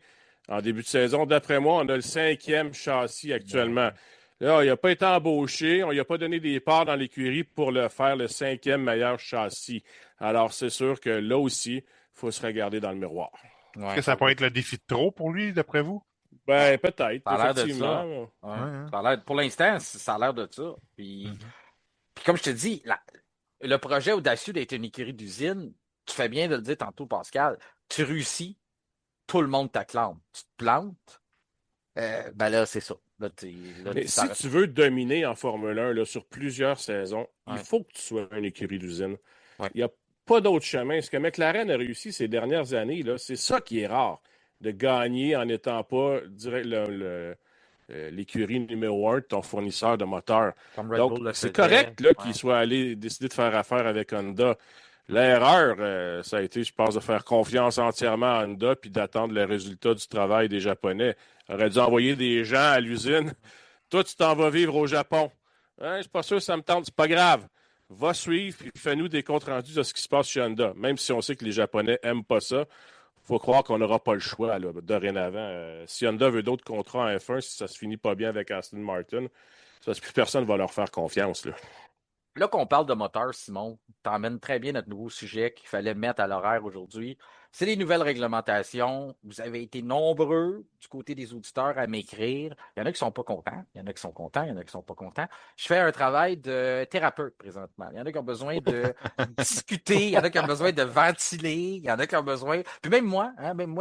D: en début de saison, d'après moi, on a le 5e châssis actuellement. Là, il n'a pas été embauché, on lui a pas donné des parts dans l'écurie pour le faire le 5e meilleur châssis. Alors, c'est sûr que là aussi, il faut se regarder dans le miroir.
C: Est-ce que ça pourrait être le défi de trop pour lui, d'après vous?
D: Ben, peut-être,
B: Ça a l'air de
D: effectivement.
B: ça. Ouais.
C: Hein?
B: Ça a l'air, pour l'instant, ça a l'air de ça. Puis comme je te dis, le projet audacieux d'être une écurie d'usine, tu fais bien de le dire tantôt, Pascal, tu réussis, tout le monde t'acclame. Tu te plantes, ben là, c'est ça. Là,
D: Mais
B: tu
D: si
B: t'arrêtes.
D: tu veux dominer en Formule 1 là, sur plusieurs saisons, il
B: Ouais.
D: faut que tu sois une écurie d'usine.
B: Ouais.
D: Il n'y a pas d'autre chemin. Ce que McLaren a réussi ces dernières années, là, c'est ça qui est rare, de gagner en n'étant pas l'écurie numéro 1 de ton fournisseur de moteurs.
B: Comme Red
D: Donc,
B: Bull le
D: c'est
B: faisait.
D: correct là,
B: Ouais.
D: qu'il soit allé décider de faire affaire avec Honda. L'erreur, ça a été, je pense, de faire confiance entièrement à Honda puis d'attendre le résultat du travail des Japonais. Il aurait dû envoyer des gens à l'usine. Toi, tu t'en vas vivre au Japon. Hein, je suis pas sûr que ça me tente. C'est pas grave. Va suivre puis fais-nous des comptes rendus de ce qui se passe chez Honda. Même si on sait que les Japonais aiment pas ça, faut croire qu'on n'aura pas le choix là, dorénavant. Si Honda veut d'autres contrats en F1, si ça se finit pas bien avec Aston Martin, parce que plus personne ne va leur faire confiance. Là.
B: Là qu'on parle de moteur, Simon, t'emmènes très bien notre nouveau sujet qu'il fallait mettre à l'horaire aujourd'hui. C'est les nouvelles réglementations. Vous avez été nombreux du côté des auditeurs à m'écrire. Il y en a qui sont pas contents, il y en a qui sont contents, il y en a qui sont pas contents. Je fais un travail de thérapeute présentement. Il y en a qui ont besoin de discuter, il y en a qui ont besoin de ventiler, il y en a qui ont besoin. Puis même moi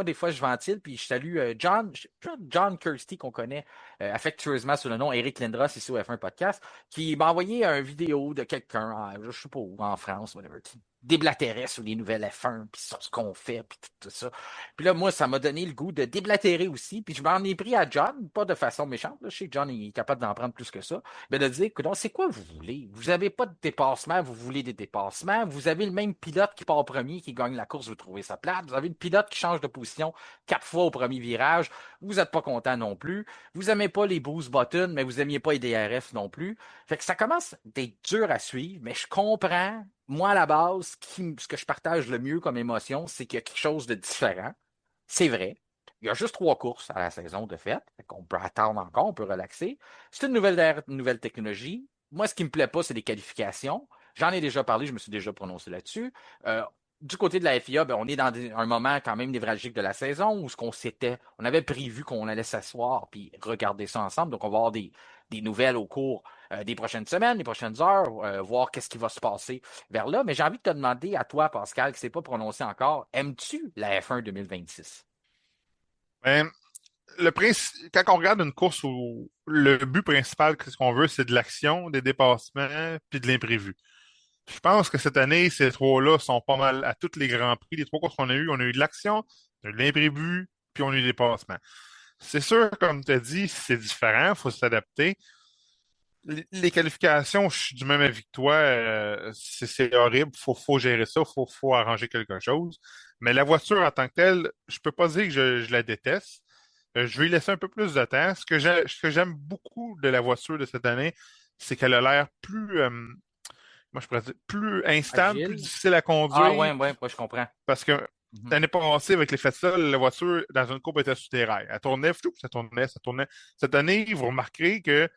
B: des fois je ventile. Puis je salue John Kirsty qu'on connaît affectueusement sous le nom Eric Lindros ici au F1 Podcast, qui m'a envoyé une vidéo de quelqu'un, je sais pas où, en France, whatever, qui déblatérait sur les nouvelles F1, puis sur ce qu'on fait, puis tout ça. Puis là, moi, ça m'a donné le goût de déblatérer aussi, puis je m'en ai pris à John, pas de façon méchante, là. Je sais que John est capable d'en prendre plus que ça, mais de dire, écoute, c'est quoi vous voulez? Vous n'avez pas de dépassement, vous voulez des dépassements, vous avez le même pilote qui part premier, qui gagne la course, vous trouvez ça plate, vous avez le pilote qui change de position 4 fois au premier virage, vous n'êtes pas content non plus, vous aimez pas les boost buttons, mais vous aimiez pas les DRS non plus. Fait que ça commence d'être dur à suivre, mais je comprends. Moi, à la base, ce que je partage le mieux comme émotion, c'est qu'il y a quelque chose de différent. C'est vrai. Il y a juste 3 courses à la saison de fait. Fait qu'on peut attendre encore, on peut relaxer. C'est une nouvelle technologie. Moi, ce qui me plaît pas, c'est les qualifications. J'en ai déjà parlé, je me suis déjà prononcé là-dessus. Du côté de la FIA, ben, on est dans un moment quand même névralgique de la saison où on avait prévu qu'on allait s'asseoir puis regarder ça ensemble. Donc, on va avoir des nouvelles au cours des prochaines semaines, des prochaines heures, voir qu'est-ce qui va se passer vers là. Mais j'ai envie de te demander à toi, Pascal, qui ne s'est pas prononcé encore, aimes-tu la F1 2026?
C: Ben, quand on regarde une course où le but principal, qu'est-ce qu'on veut, c'est de l'action, des dépassements, puis de l'imprévu. Je pense que cette année, ces trois-là sont pas mal à tous les grands prix. Les 3 courses qu'on a eues, on a eu de l'action, on a eu de l'imprévu, puis on a eu des dépassements. C'est sûr, comme tu as dit, c'est différent, il faut s'adapter. Les qualifications, je suis du même avis que toi, c'est horrible, faut gérer ça, faut arranger quelque chose. Mais la voiture en tant que telle, je peux pas dire que je la déteste. Je vais y laisser un peu plus de temps. Ce que j'aime beaucoup de la voiture de cette année, c'est qu'elle a l'air plus, moi je pourrais dire, plus instable, plus
B: Agile?
C: difficile à
B: Ah
C: conduire.
B: ouais, je comprends.
C: Parce que
B: Mhm.
C: l'année passée, avec l'effet de sol, la voiture, dans une courbe, était sous tes rails. Elle tournait, ça tournait, ça tournait. Cette année, vous remarquerez que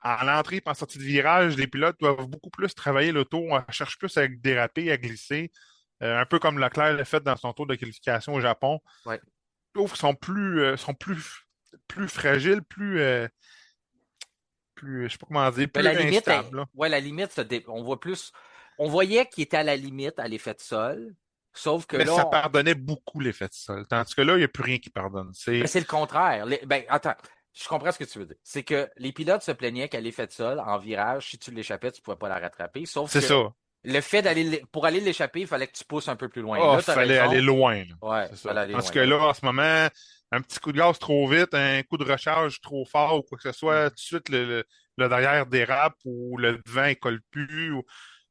C: à l'entrée et en sortie de virage, les pilotes doivent beaucoup plus travailler l'auto. On cherche plus à déraper, à glisser. Un peu comme Leclerc l'a fait dans son tour de qualification au Japon.
B: Ouais.
C: Je trouve qu'ils sont plus fragiles, plus je sais pas comment dire,
B: Mais
C: plus instable. Là.
B: ouais, la limite, on voit plus. On voyait qu'il était à la limite à l'effet de sol. Sauf que
C: Mais
B: là,
C: ça pardonnait beaucoup l'effet de sol. Tandis que là, il n'y a plus rien qui pardonne.
B: ben, c'est le contraire. Ben, attends, je comprends ce que tu veux dire. C'est que les pilotes se plaignaient qu'à l'effet de sol, en virage, si tu l'échappais, tu ne pouvais pas la rattraper. Sauf
C: C'est
B: que
C: ça.
B: le fait pour aller l'échapper, il fallait que tu pousses un peu plus loin.
C: Oh,
B: Là, tu as
C: fallait aller
B: raison.
C: loin. Là.
B: Ouais,
C: C'est ça.
B: fallait aller
C: Tandis
B: loin.
C: que là, en ce moment, un petit coup de gaz trop vite, un coup de recharge trop fort ou quoi que ce soit, tout de suite, le derrière dérape ou le devant ne colle plus.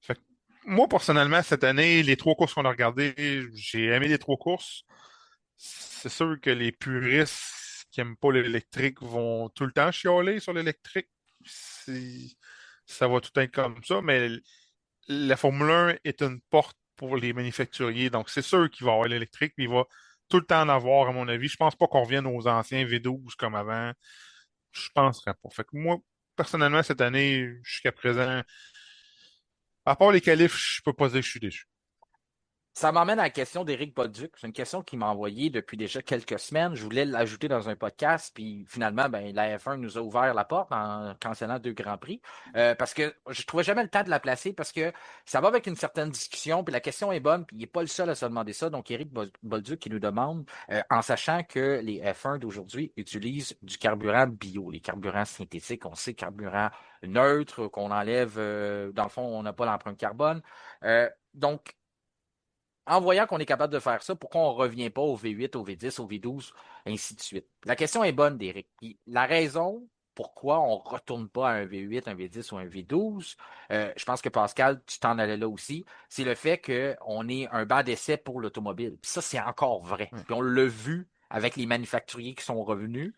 C: Fait que moi, personnellement, cette année, les 3 courses qu'on a regardées, j'ai aimé les 3 courses. C'est sûr que les puristes qui n'aiment pas l'électrique vont tout le temps chialer sur l'électrique. Ça va tout être comme ça, mais la Formule 1 est une porte pour les manufacturiers. Donc, c'est sûr qu'il va y avoir l'électrique, puis il va tout le temps en avoir, à mon avis. Je pense pas qu'on revienne aux anciens V12 comme avant. Je penserais pas. Fait que moi, personnellement, cette année, jusqu'à présent, à part les qualifs, je peux pas dire que je suis déçu.
B: Ça m'emmène à la question d'Éric Bolduc. C'est une question qu'il m'a envoyée depuis déjà quelques semaines. Je voulais l'ajouter dans un podcast, puis finalement, ben, la F1 nous a ouvert la porte en cancellant 2 Grands Prix. Parce que je trouvais jamais le temps de la placer parce que ça va avec une certaine discussion, puis la question est bonne, puis il n'est pas le seul à se demander ça. Donc, Éric Bolduc qui nous demande, en sachant que les F1 d'aujourd'hui utilisent du carburant bio, les carburants synthétiques, on sait carburant neutre, qu'on enlève, dans le fond, on n'a pas l'empreinte carbone. Donc, en voyant qu'on est capable de faire ça, pourquoi on ne revient pas au V8, au V10, au V12, ainsi de suite? La question est bonne, Derek. Puis la raison pourquoi on ne retourne pas à un V8, un V10 ou un V12, je pense que Pascal, tu t'en allais là aussi, c'est le fait qu'on est un banc d'essai pour l'automobile. Puis ça, c'est encore vrai. Puis on l'a vu avec les manufacturiers qui sont revenus.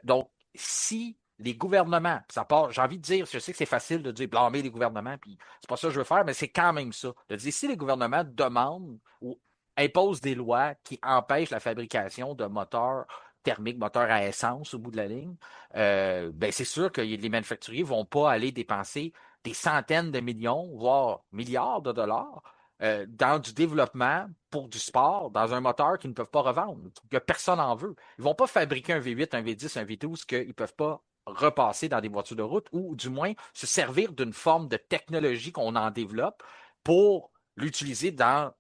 B: Donc, si les gouvernements, ça part, j'ai envie de dire, je sais que c'est facile de dire blâmer les gouvernements, puis c'est pas ça que je veux faire, mais c'est quand même ça. De dire si les gouvernements demandent ou imposent des lois qui empêchent la fabrication de moteurs thermiques, moteurs à essence au bout de la ligne, ben c'est sûr que les manufacturiers ne vont pas aller dépenser des centaines de millions, voire milliards de dollars dans du développement pour du sport, dans un moteur qu'ils ne peuvent pas revendre, que personne n'en veut. Ils ne vont pas fabriquer un V8, un V10, un V12 qu'ils ne peuvent pas repasser dans des voitures de route ou du moins se servir d'une forme de technologie qu'on en développe pour l'utiliser dans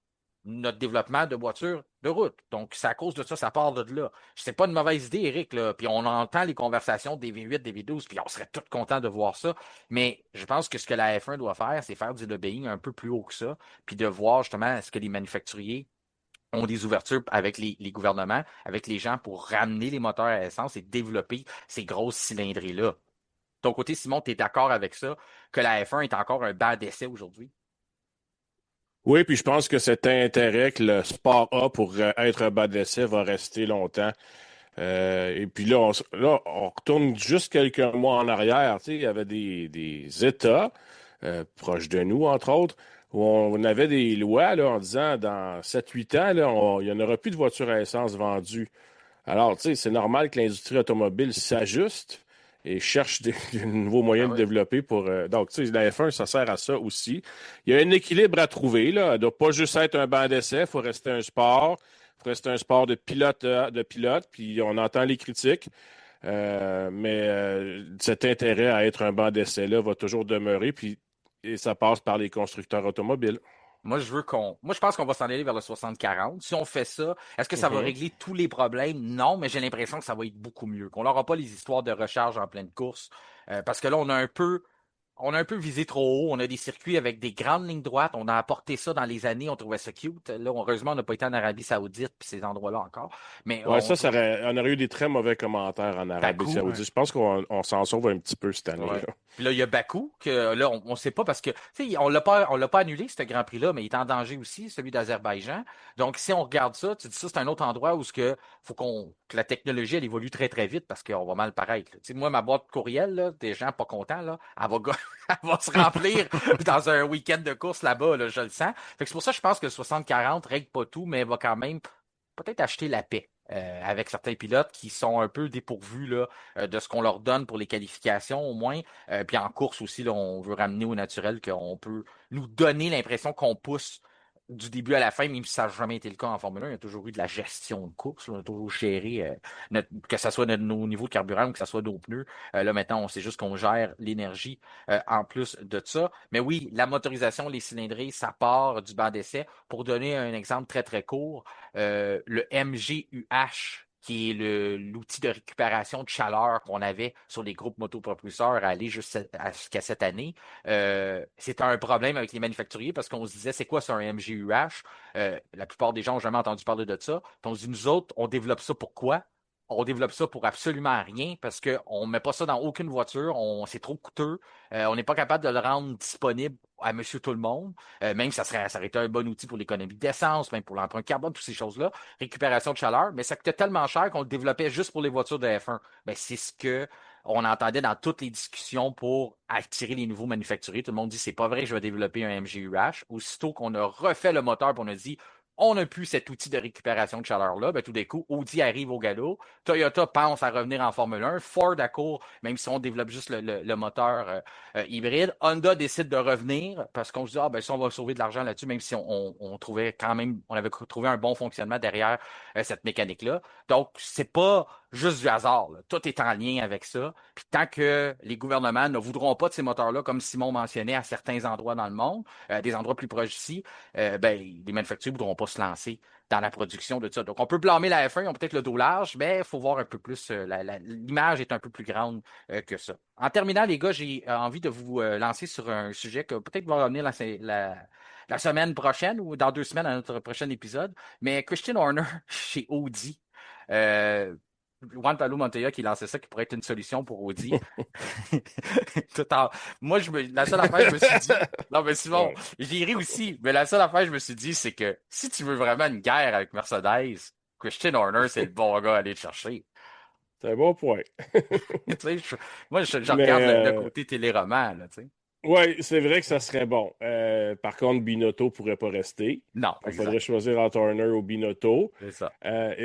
B: notre développement de voitures de route. Donc, c'est à cause de ça, ça part de là. C'est pas une mauvaise idée, Eric, là. Puis on entend les conversations des V8, des V12, puis on serait tous contents de voir ça. Mais je pense que ce que la F1 doit faire, c'est faire du lobbying un peu plus haut que ça, puis de voir justement est-ce que les manufacturiers ont des ouvertures avec les gouvernements, avec les gens pour ramener les moteurs à essence et développer ces grosses cylindrées-là. De ton côté, Simon, tu es d'accord avec ça, que la F1 est encore un banc d'essai aujourd'hui?
D: Oui, puis je pense que cet intérêt que le sport a pour être un bas d'essai va rester longtemps. Et puis là, on retourne juste quelques mois en arrière. Tu sais, il y avait des États proches de nous, entre autres, où on avait des lois là, en disant dans 7-8 ans, là, il n'y en aura plus de voitures à essence vendues. Alors, tu sais, c'est normal que l'industrie automobile s'ajuste et cherche des nouveaux moyens
B: Ben
D: de
B: oui.
D: développer pour. Donc, tu sais, la F1, ça sert à ça aussi. Il y a un équilibre à trouver, là. Elle ne doit pas juste être un banc d'essai, il faut rester un sport. Il faut rester un sport de pilote, puis on entend les critiques. Mais cet intérêt à être un banc d'essai-là va toujours demeurer, puis et ça passe par les constructeurs automobiles.
B: Moi, je pense qu'on va s'en aller vers le 60-40. Si on fait ça, est-ce que ça va
D: Mhm.
B: régler tous les problèmes? Non, mais j'ai l'impression que ça va être beaucoup mieux. Qu'on n'aura pas les histoires de recharge en pleine course. Parce que là, on a un peu visé trop haut. On a des circuits avec des grandes lignes droites. On a apporté ça dans les années. On trouvait ça cute. Là, heureusement, on n'a pas été en Arabie Saoudite puis ces endroits-là encore. Mais
D: Ouais, on aurait eu des très mauvais commentaires en Arabie
B: Bakou.
C: Ouais.
D: Saoudite. Je pense qu'on s'en sauve un petit peu cette année,
B: Ouais.
D: là.
B: Puis là, il y a Bakou, que là, on ne sait pas parce que, tu sais, on l'a pas annulé, ce Grand Prix-là, mais il est en danger aussi, celui d'Azerbaïdjan. Donc, si on regarde ça, tu dis ça, c'est un autre endroit où faut que la technologie, elle évolue très, très vite parce qu'on va mal paraître, là. Tu sais, moi, ma boîte courriel, là, des gens pas contents, là, elle va se remplir dans un week-end de course là-bas, là, je le sens. Fait que c'est pour ça que je pense que le 60-40 règle pas tout, mais va quand même peut-être acheter la paix. Avec certains pilotes qui sont un peu dépourvus là, de ce qu'on leur donne pour les qualifications au moins. Puis en course aussi, là, on veut ramener au naturel qu'on peut nous donner l'impression qu'on pousse du début à la fin, même si ça n'a jamais été le cas en Formule 1, il y a toujours eu de la gestion de course. On a toujours géré, que ce soit nos niveaux de carburant ou que ce soit nos pneus. Là, maintenant, on sait juste qu'on gère l'énergie en plus de ça. Mais oui, la motorisation, les cylindrées, ça part du banc d'essai. Pour donner un exemple très, très court, le MGUH, qui est l'outil de récupération de chaleur qu'on avait sur les groupes motopropulseurs à aller jusqu'à cette année. C'était un problème avec les manufacturiers parce qu'on se disait, c'est quoi ça, un MGUH? La plupart des gens n'ont jamais entendu parler de ça. Puis on se dit, nous autres, on développe ça pour quoi? On développe ça pour absolument rien parce qu'on ne met pas ça dans aucune voiture. C'est trop coûteux. On n'est pas capable de le rendre disponible à monsieur tout le monde. Même ça aurait été un bon outil pour l'économie d'essence, même pour l'empreinte carbone, toutes ces choses-là. Récupération de chaleur, mais ça coûtait tellement cher qu'on le développait juste pour les voitures de F1. Ben, c'est ce que on entendait dans toutes les discussions pour attirer les nouveaux manufacturiers. Tout le monde dit c'est pas vrai que je vais développer un MGUH. Aussitôt qu'on a refait le moteur, puis on a dit on n'a plus cet outil de récupération de chaleur-là, ben, tout d'un coup, Audi arrive au galop, Toyota pense à revenir en Formule 1, Ford accourt, même si on développe juste le moteur hybride, Honda décide de revenir parce qu'on se dit, ah ben ça, on va sauver de l'argent là-dessus, même si on trouvait quand même, on avait trouvé un bon fonctionnement derrière cette mécanique-là. Donc, c'est pas juste du hasard, là. Tout est en lien avec ça. Puis tant que les gouvernements ne voudront pas de ces moteurs-là, comme Simon mentionnait, à certains endroits dans le monde, des endroits plus proches ici, ben, les manufacturiers ne voudront pas se lancer dans la production de ça. Donc, on peut blâmer la F1, ils ont peut-être le dos large, mais il faut voir un peu plus, l'image est un peu plus grande que ça. En terminant, les gars, j'ai envie de vous lancer sur un sujet que peut-être va revenir la semaine prochaine ou dans 2 semaines à notre prochain épisode, mais Christian Horner chez Audi. Juan Pablo Montoya qui lançait ça, qui pourrait être une solution pour Audi. Moi, la seule affaire, je me suis dit, non, mais Simon,
D: Ouais.
B: j'ai ri aussi, mais la seule affaire, je me suis dit, c'est que si tu veux vraiment une guerre avec Mercedes, Christian Horner, c'est le bon gars à aller te chercher.
D: C'est un bon point.
B: Tu sais, moi, je
D: Mais
B: regarde le côté téléroman, là, tu sais.
D: oui, c'est vrai que ça serait bon. Par contre, Binotto pourrait pas rester.
B: Non,
D: Il
B: exact.
D: faudrait choisir entre Horner ou Binotto.
B: C'est ça.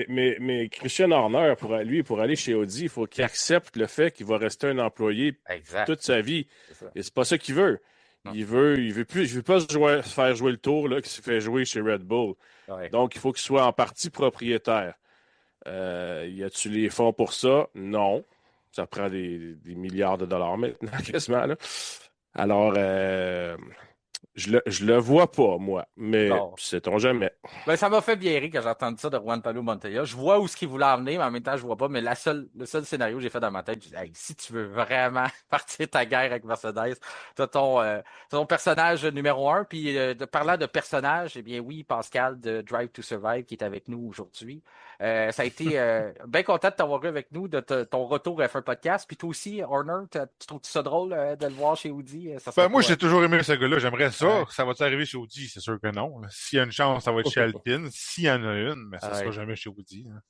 D: Mais Christian Horner, pour aller chez Audi, il faut qu'il accepte le fait qu'il va rester un employé
B: Exact.
D: toute sa vie.
B: C'est ça.
D: Et c'est pas ça qu'il veut.
B: Non.
D: Il veut pas se faire jouer le tour là, qu'il se fait jouer chez Red Bull.
B: Ouais.
D: Donc, il faut qu'il soit en partie propriétaire. Y a-tu les fonds pour ça? Non. Ça prend des milliards de dollars maintenant, quasiment, là. Alors, je le vois pas, moi, mais
B: Non.
D: sait-on jamais.
B: Ben, ça m'a fait bien rire quand j'ai entendu ça de Juan Pablo Montoya. Je vois où ce qu'il voulait emmener, mais en même temps, je vois pas. Mais le seul scénario que j'ai fait dans ma tête, je dis, hey, si tu veux vraiment partir ta guerre avec Mercedes, t'as ton personnage numéro 1. Puis, parlant de personnage, eh bien oui, Pascal de Drive to Survive qui est avec nous aujourd'hui. Ça a été bien content de t'avoir eu avec nous, de ton retour à F1 Podcast. Puis toi aussi, Horner, tu trouves ça drôle de le voir chez Audi? Ça serait
C: Ben, moi,
B: quoi?
C: j'ai toujours aimé ce gars-là. J'aimerais ça.
B: Ouais.
C: Ça va-tu arriver chez Audi? C'est sûr que non, là. S'il y a une chance, ça va être chez Alpine. S'il y en a une, mais ça
B: Ouais.
C: sera jamais chez Audi, hein.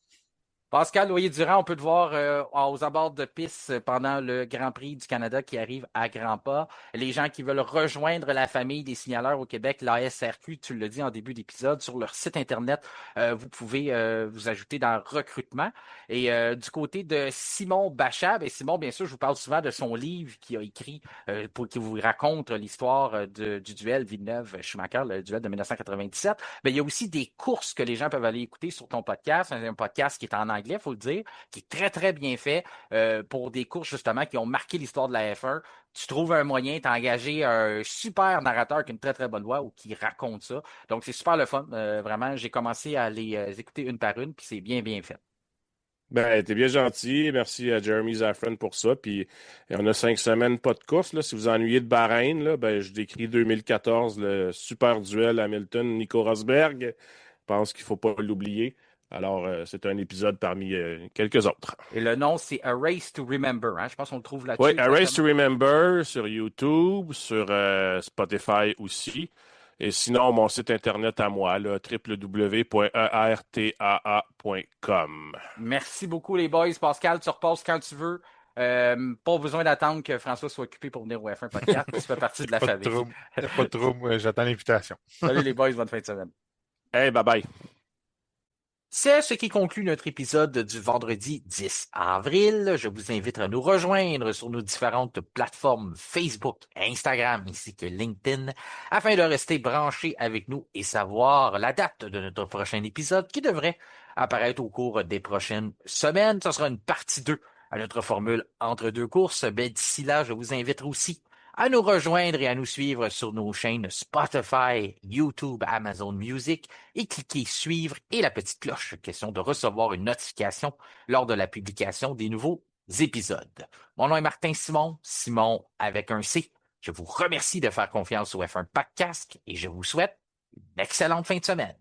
B: Pascal Loyer-Durand, on peut te voir aux abords de piste pendant le Grand Prix du Canada qui arrive à grands pas. Les gens qui veulent rejoindre la famille des signaleurs au Québec, l'ASRQ, tu l'as dit en début d'épisode, sur leur site Internet, vous pouvez vous ajouter dans recrutement. Et du côté de Simon Bachab, et Simon, bien sûr, je vous parle souvent de son livre qu'il a écrit qui vous raconte l'histoire du duel Villeneuve-Schumacher, le duel de 1997. Mais il y a aussi des courses que les gens peuvent aller écouter sur ton podcast, un podcast qui est en anglais, il faut le dire, qui est très, très bien fait pour des courses, justement, qui ont marqué l'histoire de la F1. Tu trouves un moyen, t'as engagé un super narrateur qui a une très, très bonne voix ou qui raconte ça. Donc, c'est super le fun. Vraiment, j'ai commencé à les écouter une par une, puis c'est bien, bien fait.
D: Ben, t'es bien gentil. Merci à Jeremy Zaffron pour ça. Puis, on a 5 semaines pas de course. Là. Si vous ennuyez de Bahreïn, là, ben, je décris 2014, le super duel Hamilton-Nico Rosberg. Je pense qu'il ne faut pas l'oublier. Alors, c'est un épisode parmi quelques autres.
B: Et le nom, c'est A Race to Remember. Hein? Je pense qu'on le trouve là-dessus.
D: Oui, A Race to Remember sur YouTube, sur Spotify aussi. Et sinon, mon site internet à moi, www.ertaa.com.
B: Merci beaucoup, les boys. Pascal, tu repasses quand tu veux. Pas besoin d'attendre que François soit occupé pour venir au F1 Podcast. Tu fais partie de la
C: Pas de
B: famille.
C: trouble. Pas de trouble. J'attends l'invitation.
B: Salut les boys, bonne fin de semaine.
D: Hey, bye bye.
B: C'est ce qui conclut notre épisode du vendredi 10 avril. Je vous invite à nous rejoindre sur nos différentes plateformes Facebook, Instagram ainsi que LinkedIn afin de rester branchés avec nous et savoir la date de notre prochain épisode qui devrait apparaître au cours des prochaines semaines. Ce sera une partie 2 à notre formule entre deux courses. Mais d'ici là, je vous invite aussi à nous rejoindre et à nous suivre sur nos chaînes Spotify, YouTube, Amazon Music et cliquez suivre et la petite cloche, question de recevoir une notification lors de la publication des nouveaux épisodes. Mon nom est Martin Simon, Simon avec un C. Je vous remercie de faire confiance au F1 Podcast et je vous souhaite une excellente fin de semaine.